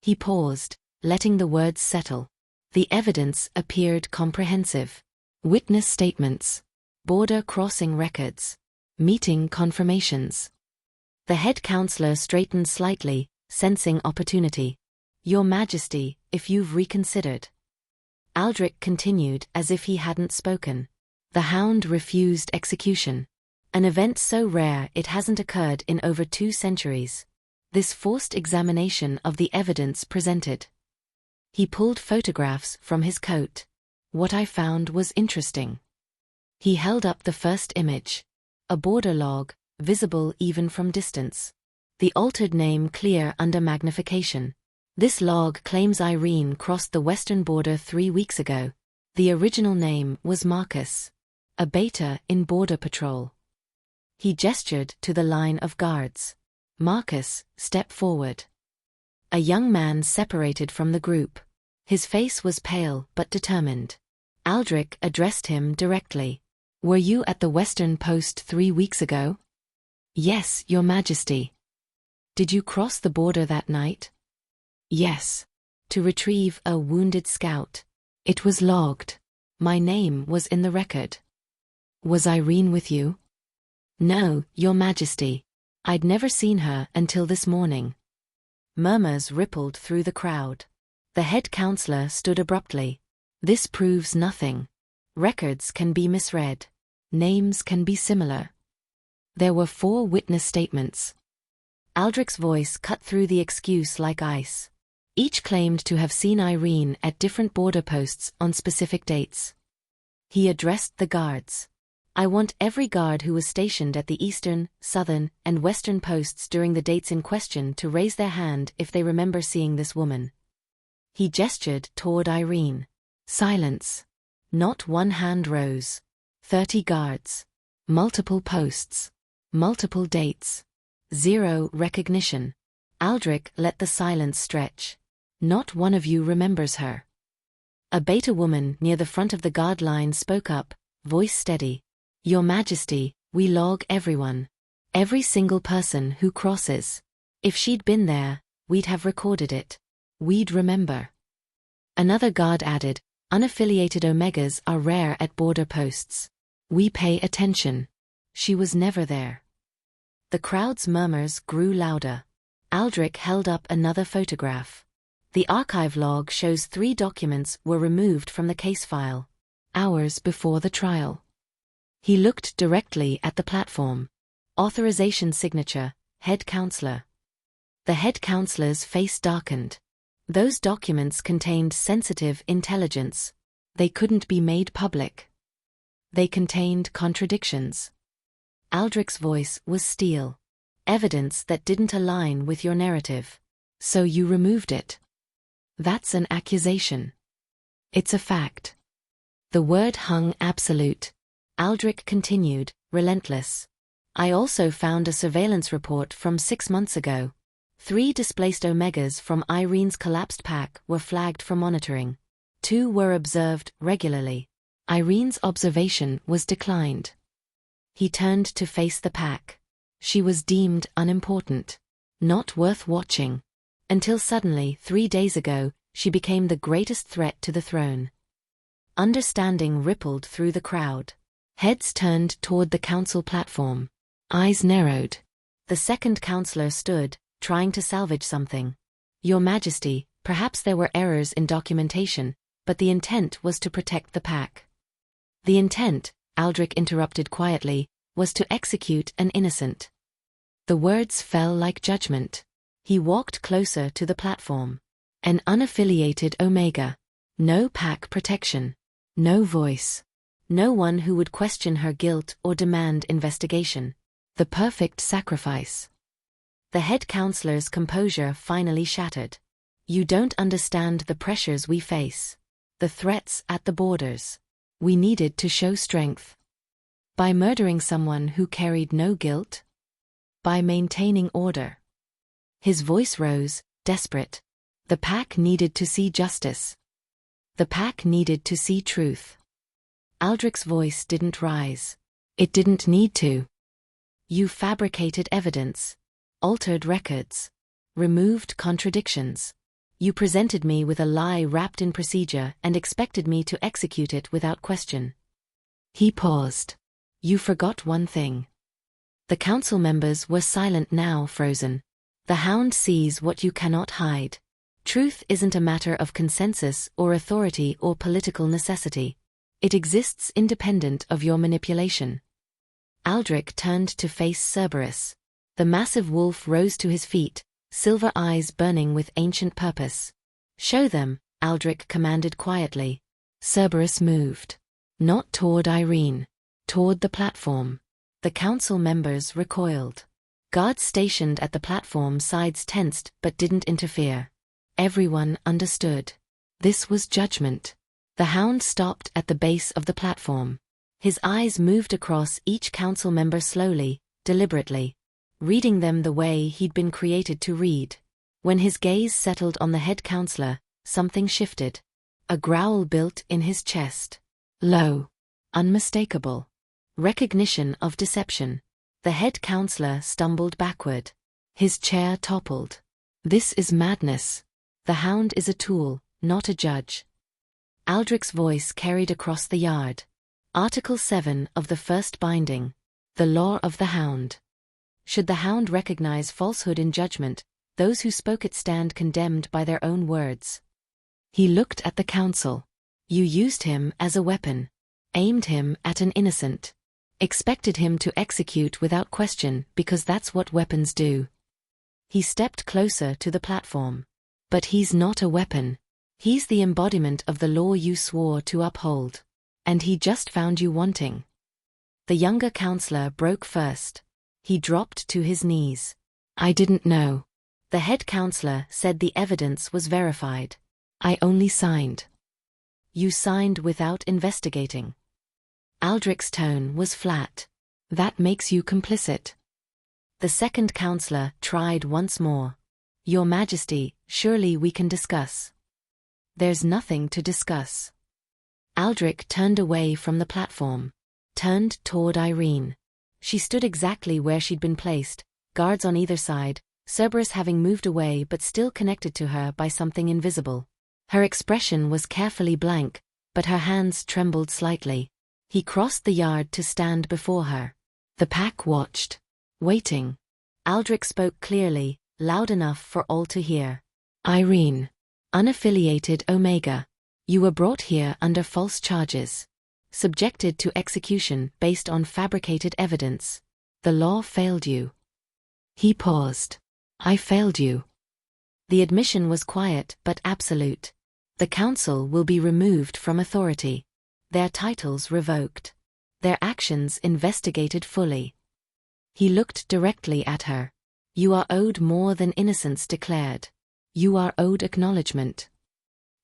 He paused, letting the words settle. The evidence appeared comprehensive. Witness statements. Border crossing records. Meeting confirmations. The head counselor straightened slightly, sensing opportunity. Your Majesty, if you've reconsidered. Aldrich continued as if he hadn't spoken. The Hound refused execution. An event so rare it hasn't occurred in over 2 centuries. This forced examination of the evidence presented. He pulled photographs from his coat. What I found was interesting. He held up the first image. A border log, visible even from distance. The altered name clear under magnification. This log claims Irene crossed the western border 3 weeks ago. The original name was Marcus. A beta in Border Patrol. He gestured to the line of guards. Marcus, step forward. A young man separated from the group. His face was pale but determined. Aldrich addressed him directly. Were you at the Western Post 3 weeks ago? Yes, Your Majesty. Did you cross the border that night? Yes. To retrieve a wounded scout. It was logged. My name was in the record. Was Irene with you? No, Your Majesty. I'd never seen her until this morning. Murmurs rippled through the crowd. The head counselor stood abruptly. This proves nothing. Records can be misread. Names can be similar. There were 4 witness statements. Aldrich's voice cut through the excuse like ice. Each claimed to have seen Irene at different border posts on specific dates. He addressed the guards. I want every guard who was stationed at the eastern, southern, and western posts during the dates in question to raise their hand if they remember seeing this woman. He gestured toward Irene. Silence. Not one hand rose. 30 guards. Multiple posts. Multiple dates. 0 recognition. Aldrich let the silence stretch. Not one of you remembers her. A beta woman near the front of the guard line spoke up, voice steady. Your Majesty, we log everyone. Every single person who crosses. If she'd been there, we'd have recorded it. We'd remember. Another guard added, unaffiliated Omegas are rare at border posts. We pay attention. She was never there. The crowd's murmurs grew louder. Aldrich held up another photograph. The archive log shows 3 documents were removed from the case file. Hours before the trial. He looked directly at the platform. Authorization signature, head counselor. The head counselor's face darkened. Those documents contained sensitive intelligence. They couldn't be made public. They contained contradictions. Aldrich's voice was steel. Evidence that didn't align with your narrative. So you removed it. That's an accusation. It's a fact. The word hung absolute. Aldrich continued, relentless. I also found a surveillance report from 6 months ago. 3 displaced Omegas from Irene's collapsed pack were flagged for monitoring. 2 were observed regularly. Irene's observation was declined. He turned to face the pack. She was deemed unimportant. Not worth watching. Until suddenly, 3 days ago, she became the greatest threat to the throne. Understanding rippled through the crowd. Heads turned toward the council platform. Eyes narrowed. The second counselor stood, trying to salvage something. Your Majesty, perhaps there were errors in documentation, but the intent was to protect the pack. The intent, Aldrich interrupted quietly, was to execute an innocent. The words fell like judgment. He walked closer to the platform. An unaffiliated Omega. No pack protection. No voice. No one who would question her guilt or demand investigation. The perfect sacrifice. The head counselor's composure finally shattered. You don't understand the pressures we face. The threats at the borders. We needed to show strength. By murdering someone who carried no guilt? By maintaining order. His voice rose, desperate. The pack needed to see justice. The pack needed to see truth. Aldrich's voice didn't rise. It didn't need to. You fabricated evidence. Altered records. Removed contradictions. You presented me with a lie wrapped in procedure and expected me to execute it without question. He paused. You forgot one thing. The council members were silent now, frozen. The Hound sees what you cannot hide. Truth isn't a matter of consensus or authority or political necessity. It exists independent of your manipulation. Aldrich turned to face Cerberus. The massive wolf rose to his feet, silver eyes burning with ancient purpose. Show them, Aldrich commanded quietly. Cerberus moved. Not toward Irene. toward the platform. The council members recoiled. Guards stationed at the platform sides tensed but didn't interfere. Everyone understood. This was judgment. The hound stopped at the base of the platform. His eyes moved across each council member slowly, deliberately, reading them the way he'd been created to read. When his gaze settled on the head counselor, something shifted. A growl built in his chest. Low. Unmistakable. Recognition of deception. The head counselor stumbled backward. His chair toppled. This is madness. The hound is a tool, not a judge. Aldrich's voice carried across the yard. Article 7 of the first binding. The law of the hound. Should the hound recognize falsehood in judgment, those who spoke it stand condemned by their own words. He looked at the council. You used him as a weapon. Aimed him at an innocent. Expected him to execute without question because that's what weapons do. He stepped closer to the platform. But he's not a weapon. He's the embodiment of the law you swore to uphold. And he just found you wanting. The younger counselor broke first. He dropped to his knees. I didn't know. The head counselor said the evidence was verified. I only signed. You signed without investigating. Aldrich's tone was flat. That makes you complicit. The second counselor tried once more. Your Majesty, surely we can discuss. There's nothing to discuss. Aldrich turned away from the platform. Turned toward Irene. She stood exactly where she'd been placed, guards on either side, Cerberus having moved away but still connected to her by something invisible. Her expression was carefully blank, but her hands trembled slightly. He crossed the yard to stand before her. The pack watched. Waiting. Aldrich spoke clearly, loud enough for all to hear. Irene. Unaffiliated Omega. You were brought here under false charges. Subjected to execution based on fabricated evidence. The law failed you. He paused. I failed you. The admission was quiet but absolute. The council will be removed from authority. Their titles revoked. Their actions investigated fully. He looked directly at her. You are owed more than innocence declared. You are owed acknowledgement.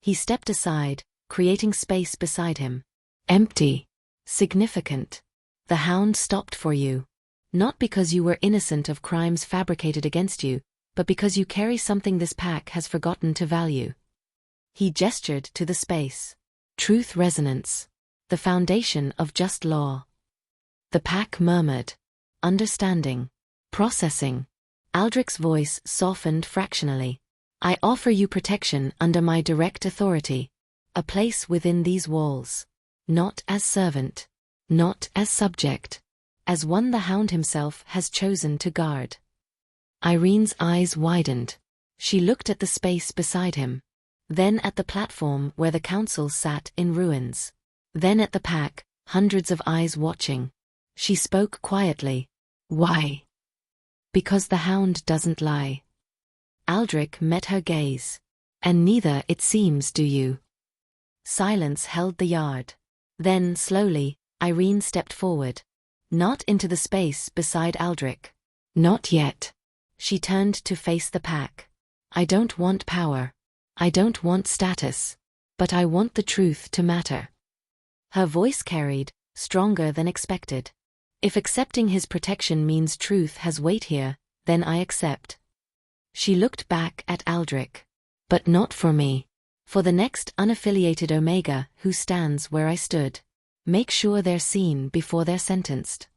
He stepped aside, creating space beside him. Empty. Significant. The hound stopped for you. Not because you were innocent of crimes fabricated against you, but because you carry something this pack has forgotten to value. He gestured to the space. Truth resonance. The foundation of just law. The pack murmured. Understanding. Processing. Aldrich's voice softened fractionally. I offer you protection under my direct authority. A place within these walls. Not as servant. Not as subject. As one the hound himself has chosen to guard. Irene's eyes widened. She looked at the space beside him. Then at the platform where the council sat in ruins. Then at the pack, hundreds of eyes watching. She spoke quietly. Why? Because the hound doesn't lie. Aldrich met her gaze. And neither, it seems, do you. Silence held the yard. Then, slowly, Irene stepped forward. Not into the space beside Aldrich. Not yet. She turned to face the pack. I don't want power. I don't want status. But I want the truth to matter. Her voice carried, stronger than expected. If accepting his protection means truth has weight here, then I accept. She looked back at Aldrich. But not for me. For the next unaffiliated Omega who stands where I stood. Make sure they're seen before they're sentenced.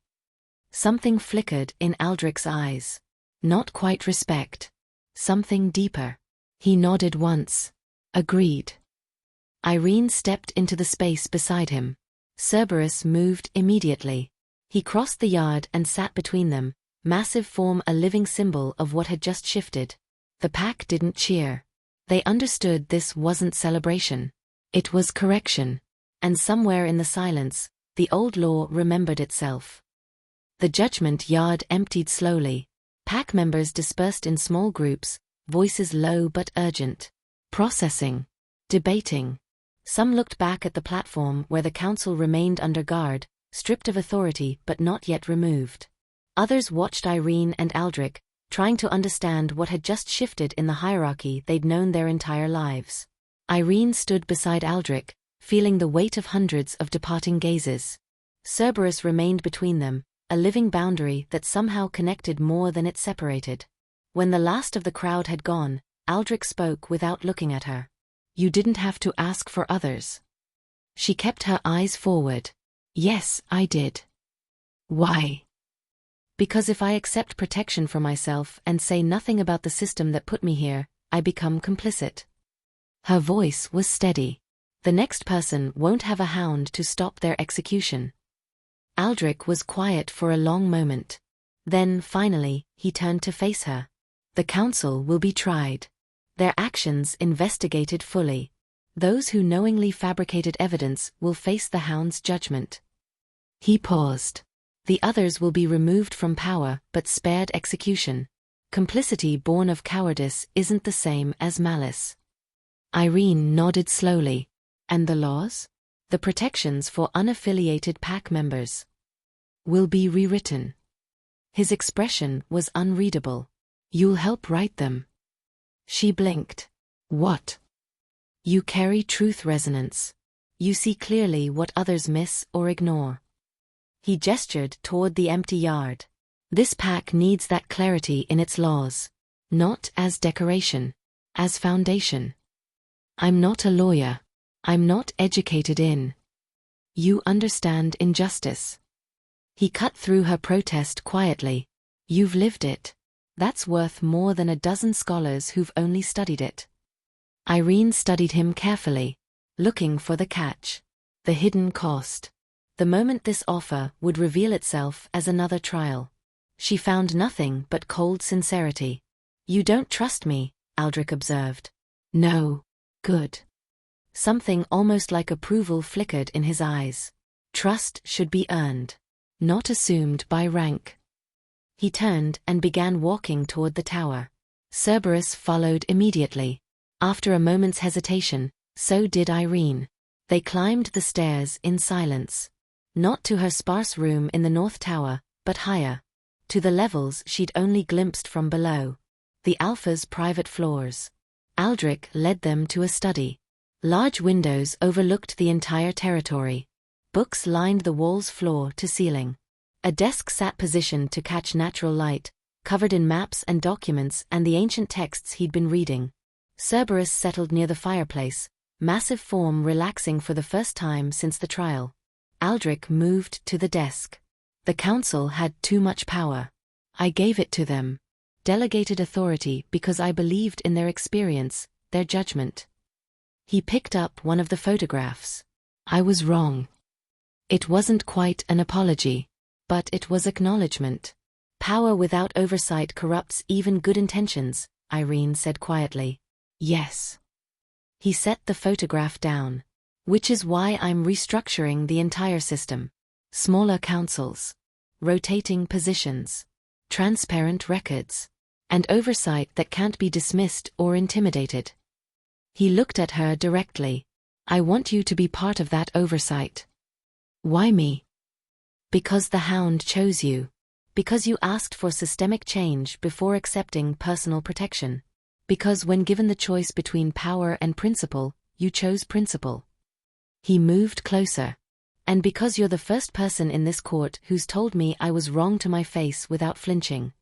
Something flickered in Aldrich's eyes. Not quite respect. Something deeper. He nodded once. Agreed. Irene stepped into the space beside him. Cerberus moved immediately. He crossed the yard and sat between them, massive form a living symbol of what had just shifted. The pack didn't cheer. They understood this wasn't celebration. It was correction. And somewhere in the silence, the old law remembered itself. The judgment yard emptied slowly. Pack members dispersed in small groups, voices low but urgent. Processing. Debating. Some looked back at the platform where the council remained under guard, stripped of authority but not yet removed. Others watched Irene and Aldrich, trying to understand what had just shifted in the hierarchy they'd known their entire lives. Irene stood beside Aldrich, feeling the weight of hundreds of departing gazes. Cerberus remained between them, a living boundary that somehow connected more than it separated. When the last of the crowd had gone, Aldrich spoke without looking at her. "You didn't have to ask for others." She kept her eyes forward. "Yes, I did." "Why?" "Because if I accept protection for myself and say nothing about the system that put me here, I become complicit." Her voice was steady. "The next person won't have a hound to stop their execution." Aldrich was quiet for a long moment. Then, finally, he turned to face her. "The council will be tried. Their actions investigated fully. Those who knowingly fabricated evidence will face the hound's judgment." He paused. "The others will be removed from power but spared execution. Complicity born of cowardice isn't the same as malice." Irene nodded slowly. "And the laws? The protections for unaffiliated pack members will be rewritten." His expression was unreadable. "You'll help write them?" She blinked. "What?" "You carry truth resonance. You see clearly what others miss or ignore." He gestured toward the empty yard. "This pack needs that clarity in its laws. Not as decoration. As foundation." "I'm not a lawyer. I'm not educated in." "You understand injustice." He cut through her protest quietly. "You've lived it. That's worth more than a dozen scholars who've only studied it." Irene studied him carefully, looking for the catch. The hidden cost. The moment this offer would reveal itself as another trial. She found nothing but cold sincerity. "You don't trust me," Aldrich observed. "No. Good." Something almost like approval flickered in his eyes. Trust should be earned, not assumed by rank. He turned and began walking toward the tower. Cerberus followed immediately. After a moment's hesitation, so did Irene. They climbed the stairs in silence. Not to her sparse room in the North Tower, but higher. To the levels she'd only glimpsed from below. The Alpha's private floors. Aldrich led them to a study. Large windows overlooked the entire territory. Books lined the walls floor to ceiling. A desk sat positioned to catch natural light, covered in maps and documents and the ancient texts he'd been reading. Cerberus settled near the fireplace, massive form relaxing for the first time since the trial. Aldrich moved to the desk. "The council had too much power. I gave it to them. Delegated authority because I believed in their experience, their judgment." He picked up one of the photographs. "I was wrong." It wasn't quite an apology, but it was acknowledgement. "Power without oversight corrupts even good intentions," Irene said quietly. "Yes." He set the photograph down. "Which is why I'm restructuring the entire system. Smaller councils, rotating positions, transparent records, and oversight that can't be dismissed or intimidated." He looked at her directly. "I want you to be part of that oversight." "Why me?" "Because the Hound chose you. Because you asked for systemic change before accepting personal protection. Because when given the choice between power and principle, you chose principle." He moved closer. "And because you're the first person in this court who's told me I was wrong to my face without flinching."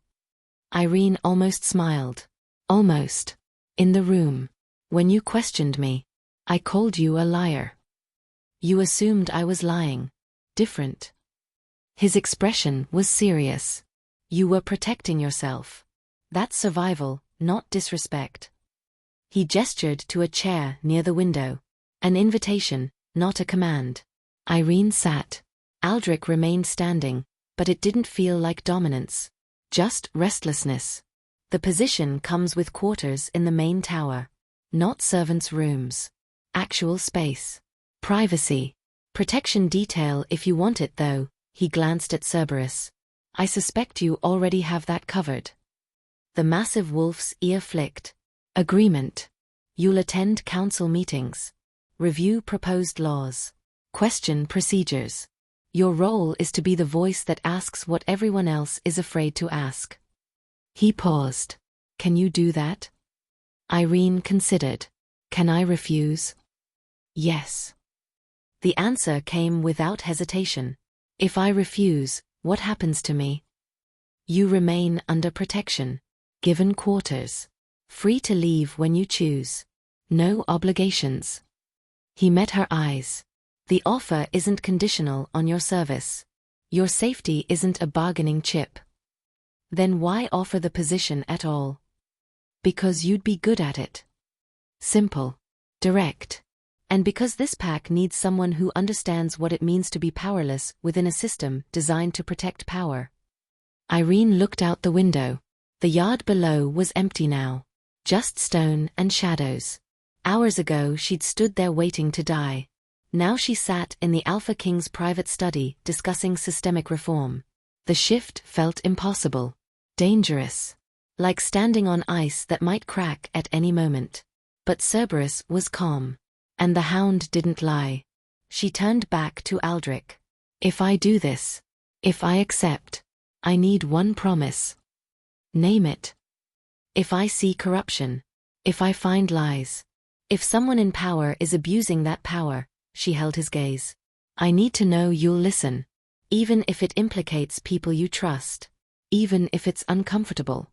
Irene almost smiled. "Almost. In the room. When you questioned me, I called you a liar. You assumed I was lying. Different." His expression was serious. "You were protecting yourself. That's survival, not disrespect." He gestured to a chair near the window. An invitation, not a command. Irene sat. Aldrich remained standing, but it didn't feel like dominance. Just restlessness. The position comes with quarters in the main tower. Not servants' rooms. Actual space. Privacy. Protection detail if you want it though. He glanced at Cerberus. "I suspect you already have that covered." The massive wolf's ear flicked. "Agreement. You'll attend council meetings. Review proposed laws. Question procedures. Your role is to be the voice that asks what everyone else is afraid to ask. He paused. Can you do that? Irene considered. Can I refuse? Yes. The answer came without hesitation. If I refuse, what happens to me? You remain under protection, given quarters, free to leave when you choose. No obligations. He met her eyes. The offer isn't conditional on your service. Your safety isn't a bargaining chip. Then why offer the position at all? Because you'd be good at it. Simple. Direct. And because this pack needs someone who understands what it means to be powerless within a system designed to protect power. Irene looked out the window. The yard below was empty now. Just stone and shadows. Hours ago she'd stood there waiting to die. Now she sat in the Alpha King's private study discussing systemic reform. The shift felt impossible. Dangerous. Like standing on ice that might crack at any moment. But Cerberus was calm. And the hound didn't lie. She turned back to Aldrich. If I do this, if I accept, I need one promise. Name it. If I see corruption, if I find lies, if someone in power is abusing that power, she held his gaze. I need to know you'll listen, even if it implicates people you trust, even if it's uncomfortable.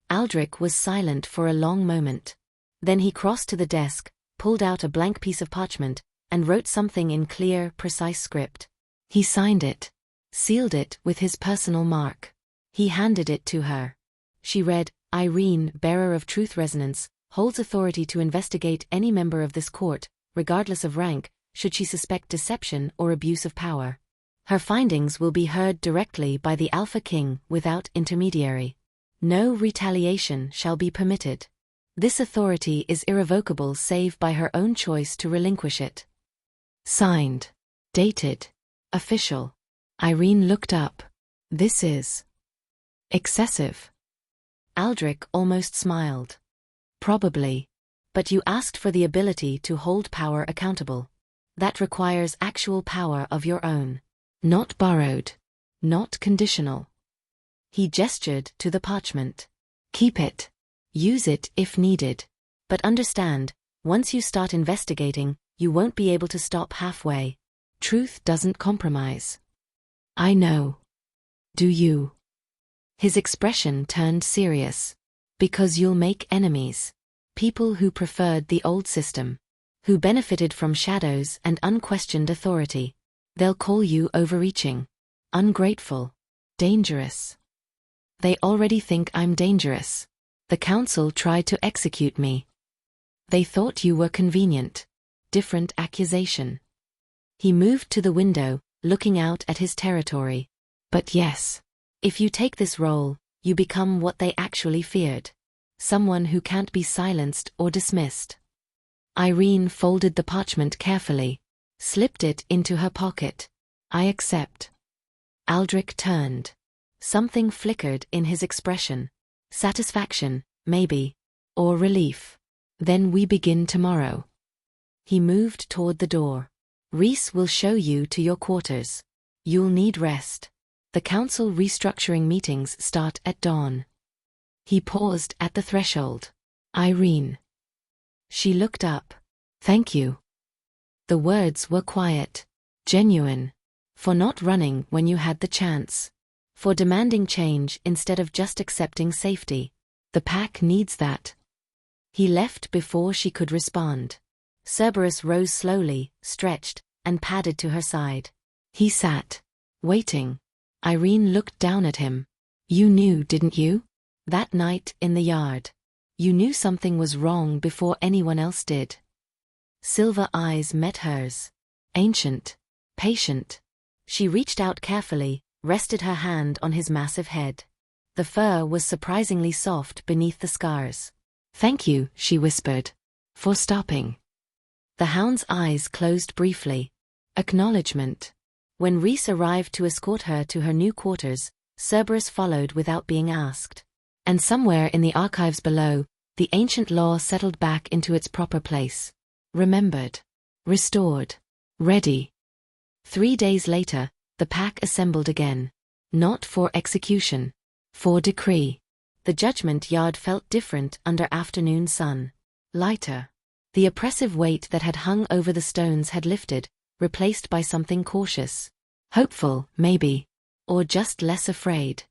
Aldrich was silent for a long moment. Then he crossed to the desk, pulled out a blank piece of parchment, and wrote something in clear, precise script. He signed it, sealed it with his personal mark. He handed it to her. She read, Irene, bearer of truth resonance, holds authority to investigate any member of this court, regardless of rank, should she suspect deception or abuse of power. Her findings will be heard directly by the Alpha King without intermediary. No retaliation shall be permitted. This authority is irrevocable save by her own choice to relinquish it. Signed. Dated. Official. Irene looked up. This is excessive. Aldrich almost smiled. Probably. But you asked for the ability to hold power accountable. That requires actual power of your own. Not borrowed. Not conditional. He gestured to the parchment. Keep it. Use it if needed. But understand, once you start investigating, you won't be able to stop halfway. Truth doesn't compromise. I know. Do you? His expression turned serious. Because you'll make enemies. People who preferred the old system. Who benefited from shadows and unquestioned authority. They'll call you overreaching. Ungrateful. Dangerous. They already think I'm dangerous. The council tried to execute me. They thought you were convenient. Different accusation. He moved to the window, looking out at his territory. But yes. If you take this role, you become what they actually feared. Someone who can't be silenced or dismissed. Irene folded the parchment carefully, slipped it into her pocket. I accept. Aldrich turned. Something flickered in his expression. Satisfaction, maybe. Or relief. Then we begin tomorrow. He moved toward the door. Reese will show you to your quarters. You'll need rest. The council restructuring meetings start at dawn. He paused at the threshold. Irene. She looked up. Thank you. The words were quiet. Genuine. For not running when you had the chance. For demanding change instead of just accepting safety. The pack needs that. He left before she could respond. Cerberus rose slowly, stretched, and padded to her side. He sat, waiting. Irene looked down at him. You knew, didn't you? That night in the yard. You knew something was wrong before anyone else did. Silver eyes met hers. Ancient. Patient. She reached out carefully, rested her hand on his massive head. The fur was surprisingly soft beneath the scars. Thank you, she whispered. For stopping. The hound's eyes closed briefly. Acknowledgement. When Reese arrived to escort her to her new quarters, Cerberus followed without being asked. And somewhere in the archives below, the ancient law settled back into its proper place. Remembered. Restored. Ready. 3 days later, the pack assembled again. Not for execution. For decree. The judgment yard felt different under afternoon sun. Lighter. The oppressive weight that had hung over the stones had lifted, replaced by something cautious. Hopeful, maybe. Or just less afraid.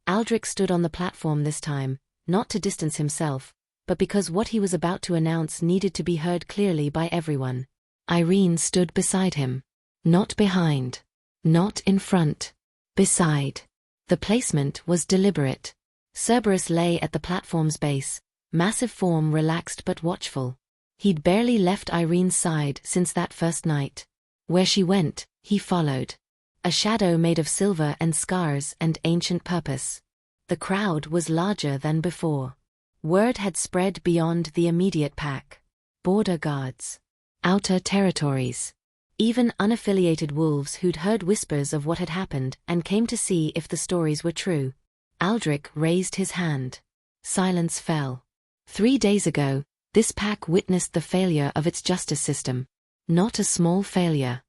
Aldrich stood on the platform this time, not to distance himself, but because what he was about to announce needed to be heard clearly by everyone. Irene stood beside him. Not behind. Not in front. Beside. The placement was deliberate. Cerberus lay at the platform's base, massive form relaxed but watchful. He'd barely left Irene's side since that first night. Where she went, he followed. A shadow made of silver and scars and ancient purpose. The crowd was larger than before. Word had spread beyond the immediate pack. Border guards. Outer territories. Even unaffiliated wolves who'd heard whispers of what had happened and came to see if the stories were true. Aldrich raised his hand. Silence fell. 3 days ago, this pack witnessed the failure of its justice system. Not a small failure.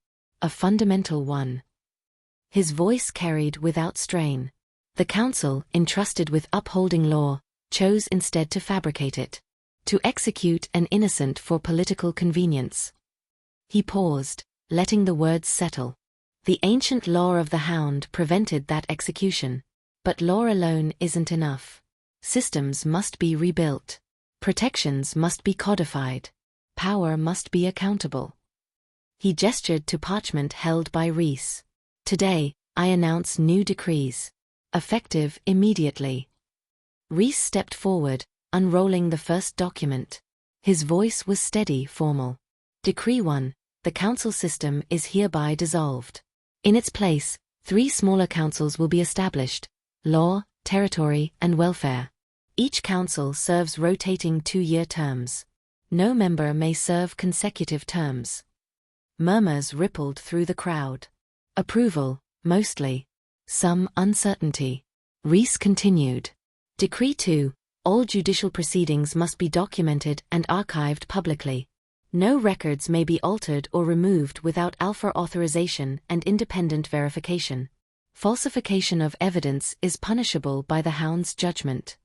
A fundamental one. His voice carried without strain. The council, entrusted with upholding law, chose instead to fabricate it. To execute an innocent for political convenience. He paused, letting the words settle. The ancient law of the Hound prevented that execution. But law alone isn't enough. Systems must be rebuilt. Protections must be codified. Power must be accountable. He gestured to parchment held by Reese. Today, I announce new decrees. Effective immediately. Reese stepped forward, unrolling the first document. His voice was steady, formal. Decree 1. The council system is hereby dissolved. In its place, 3 smaller councils will be established: law, territory, and welfare. Each council serves rotating 2-year terms. No member may serve consecutive terms. Murmurs rippled through the crowd. Approval, mostly. Some uncertainty. Reese continued. Decree 2. All judicial proceedings must be documented and archived publicly. No records may be altered or removed without alpha authorization and independent verification. Falsification of evidence is punishable by the Hound's judgment.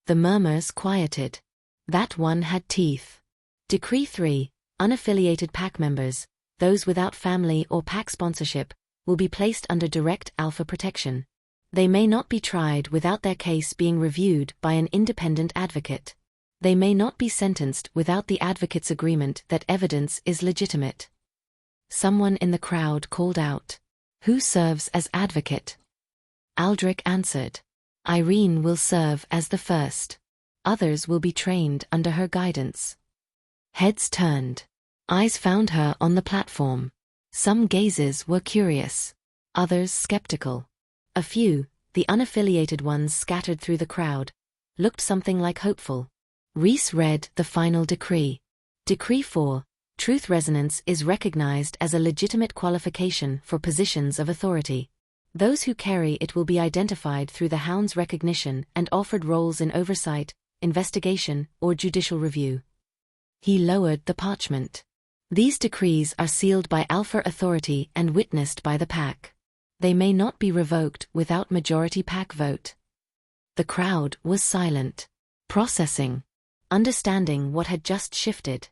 The murmurs quieted. That one had teeth. Decree 3. Unaffiliated pack members, those without family or pack sponsorship, will be placed under direct alpha protection. They may not be tried without their case being reviewed by an independent advocate. They may not be sentenced without the advocate's agreement that evidence is legitimate. Someone in the crowd called out. Who serves as advocate? Aldrich answered. Irene will serve as the first. Others will be trained under her guidance. Heads turned. Eyes found her on the platform. Some gazes were curious. Others skeptical. A few, the unaffiliated ones scattered through the crowd, looked something like hopeful. Reese read the final decree. Decree 4. Truth resonance is recognized as a legitimate qualification for positions of authority. Those who carry it will be identified through the Hound's recognition and offered roles in oversight, investigation, or judicial review. He lowered the parchment. These decrees are sealed by alpha authority and witnessed by the pack. They may not be revoked without majority pack vote. The crowd was silent. Processing. Understanding what had just shifted.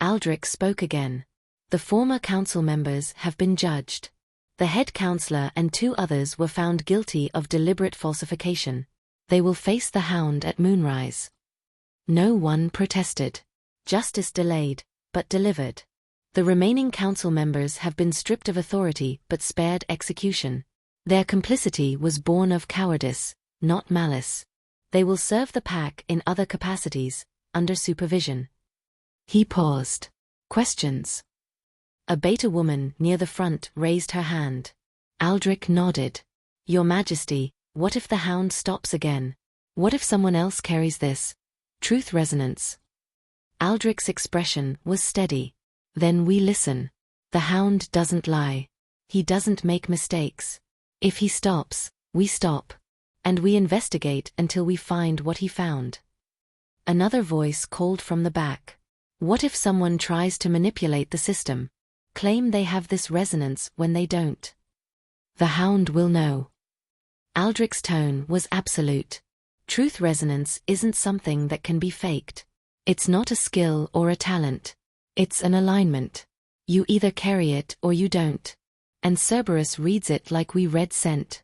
Aldrich spoke again. The former council members have been judged. The head counselor and 2 others were found guilty of deliberate falsification. They will face the Hound at moonrise. No one protested. Justice delayed, but delivered. The remaining council members have been stripped of authority but spared execution. Their complicity was born of cowardice, not malice. They will serve the pack in other capacities, under supervision. He paused. Questions? A beta woman near the front raised her hand. Aldrich nodded. Your Majesty, what if the Hound stops again? What if someone else carries this? Truth resonance. Aldrich's expression was steady. Then we listen. The Hound doesn't lie. He doesn't make mistakes. If he stops, we stop. And we investigate until we find what he found. Another voice called from the back. What if someone tries to manipulate the system? claim they have this resonance when they don't. The hound will know. Aldrich's tone was absolute. Truth resonance isn't something that can be faked. It's not a skill or a talent. It's an alignment. You either carry it or you don't. And Cerberus reads it like we read scent.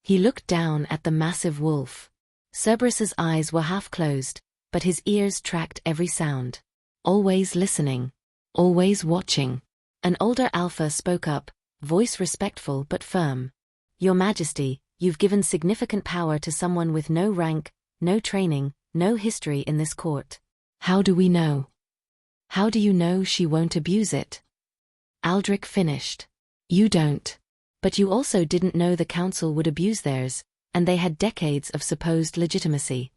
He looked down at the massive wolf. Cerberus's eyes were half closed, but his ears tracked every sound. Always listening. Always watching. An older alpha spoke up, voice respectful but firm. Your Majesty, you've given significant power to someone with no rank, no training, no history in this court. How do we know? How do you know she won't abuse it? Aldrich finished. You don't. But you also didn't know the council would abuse theirs, and they had decades of supposed legitimacy.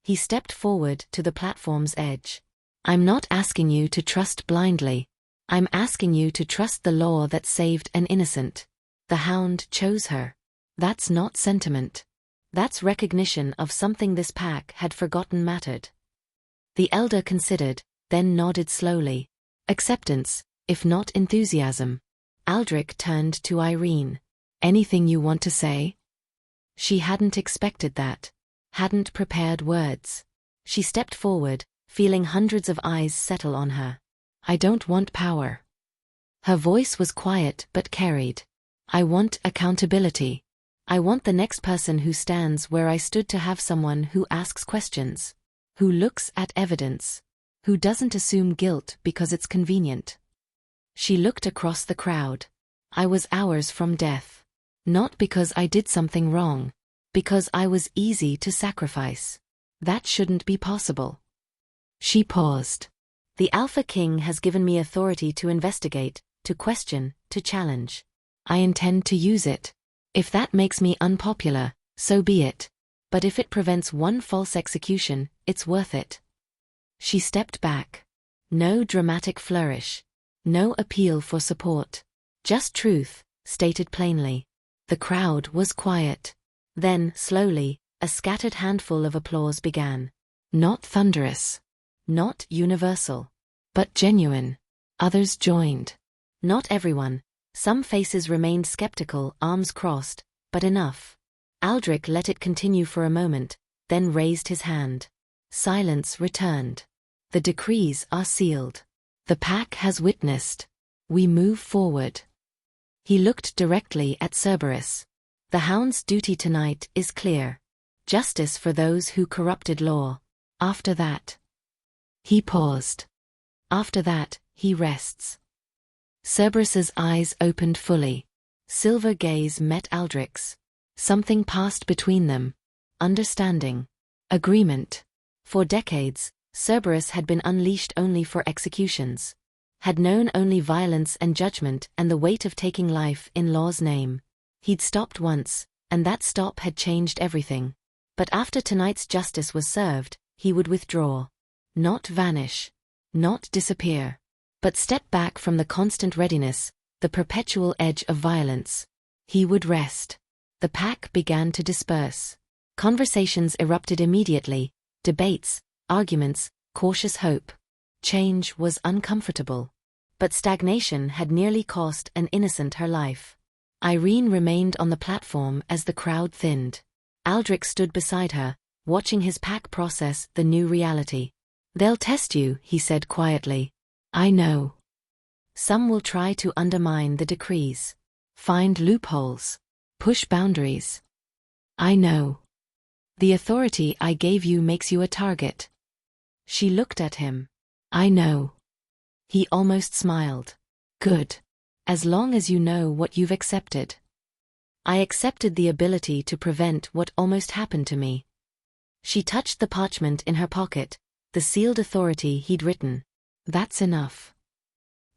He stepped forward to the platform's edge. I'm not asking you to trust blindly. I'm asking you to trust the law that saved an innocent. The hound chose her. That's not sentiment. That's recognition of something this pack had forgotten mattered. The elder considered, then nodded slowly. Acceptance, if not enthusiasm. Aldrich turned to Irene. Anything you want to say? She hadn't expected that. Hadn't prepared words. She stepped forward, feeling hundreds of eyes settle on her. I don't want power. Her voice was quiet but carried. I want accountability. I want the next person who stands where I stood to have someone who asks questions. Who looks at evidence. Who doesn't assume guilt because it's convenient. She looked across the crowd. I was hours from death. Not because I did something wrong. Because I was easy to sacrifice. That shouldn't be possible. She paused. The Alpha King has given me authority to investigate, to question, to challenge. I intend to use it. If that makes me unpopular, so be it. But if it prevents one false execution, it's worth it. She stepped back. No dramatic flourish. No appeal for support. Just truth, stated plainly. The crowd was quiet. Then, slowly, a scattered handful of applause began. Not thunderous. Not universal. But genuine. Others joined. Not everyone. Some faces remained skeptical, arms crossed, but enough. Aldrich let it continue for a moment, then raised his hand. Silence returned. The decrees are sealed. The pack has witnessed. We move forward. He looked directly at Cerberus. The hound's duty tonight is clear. Justice for those who corrupted law. After that. He paused. After that, he rests. Cerberus's eyes opened fully. Silver gaze met Aldrich's. Something passed between them. Understanding. Agreement. For decades, Cerberus had been unleashed only for executions. Had known only violence and judgment and the weight of taking life in law's name. He'd stopped once, and that stop had changed everything. But after tonight's justice was served, he would withdraw. Not vanish. Not disappear. But step back from the constant readiness, the perpetual edge of violence. He would rest. The pack began to disperse. Conversations erupted immediately, debates, arguments, cautious hope. Change was uncomfortable. But stagnation had nearly cost an innocent her life. Irene remained on the platform as the crowd thinned. Aldrich stood beside her, watching his pack process the new reality. They'll test you, he said quietly. I know. Some will try to undermine the decrees. Find loopholes. Push boundaries. I know. The authority I gave you makes you a target. She looked at him. I know. He almost smiled. Good. As long as you know what you've accepted. I accepted the ability to prevent what almost happened to me. She touched the parchment in her pocket, the sealed authority he'd written. That's enough.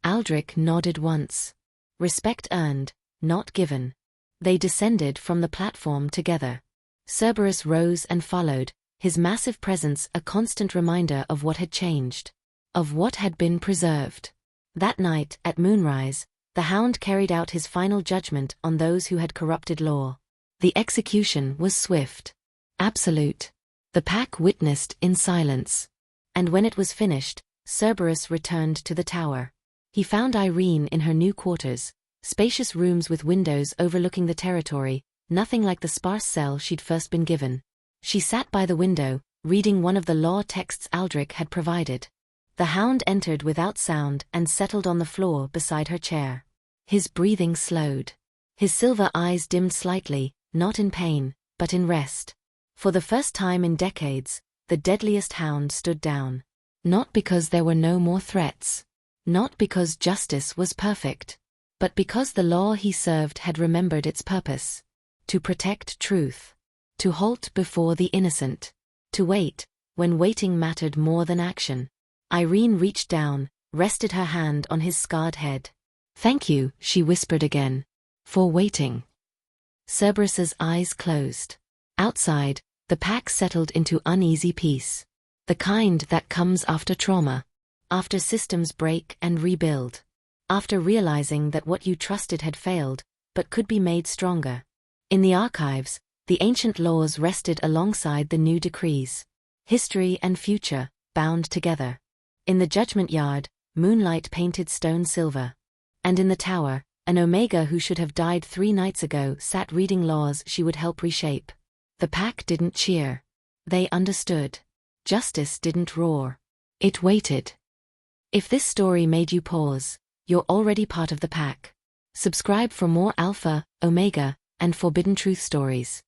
Aldrich nodded once. Respect earned, not given. They descended from the platform together. Cerberus rose and followed, his massive presence a constant reminder of what had changed. Of what had been preserved. That night, at moonrise, the hound carried out his final judgment on those who had corrupted law. The execution was swift. Absolute. The pack witnessed in silence. And when it was finished, Cerberus returned to the tower. He found Irene in her new quarters, spacious rooms with windows overlooking the territory, nothing like the sparse cell she'd first been given. She sat by the window, reading one of the law texts Aldrich had provided. The hound entered without sound and settled on the floor beside her chair. His breathing slowed. His silver eyes dimmed slightly, not in pain, but in rest. For the first time in decades, the Deadliest Hound stood down. Not because there were no more threats. Not because justice was perfect. But because the law he served had remembered its purpose. To protect truth. To halt before the innocent. To wait, when waiting mattered more than action. Irene reached down, rested her hand on his scarred head. "Thank you," she whispered again. "For waiting." Cerberus's eyes closed. Outside, the pack settled into uneasy peace. The kind that comes after trauma. After systems break and rebuild. After realizing that what you trusted had failed, but could be made stronger. In the archives, the ancient laws rested alongside the new decrees. History and future, bound together. In the judgment yard, moonlight painted stone silver. And in the tower, an Omega who should have died 3 nights ago sat reading laws she would help reshape. The pack didn't cheer. They understood. Justice didn't roar. It waited. If this story made you pause, you're already part of the pack. Subscribe for more Alpha, Omega, and Forbidden Truth stories.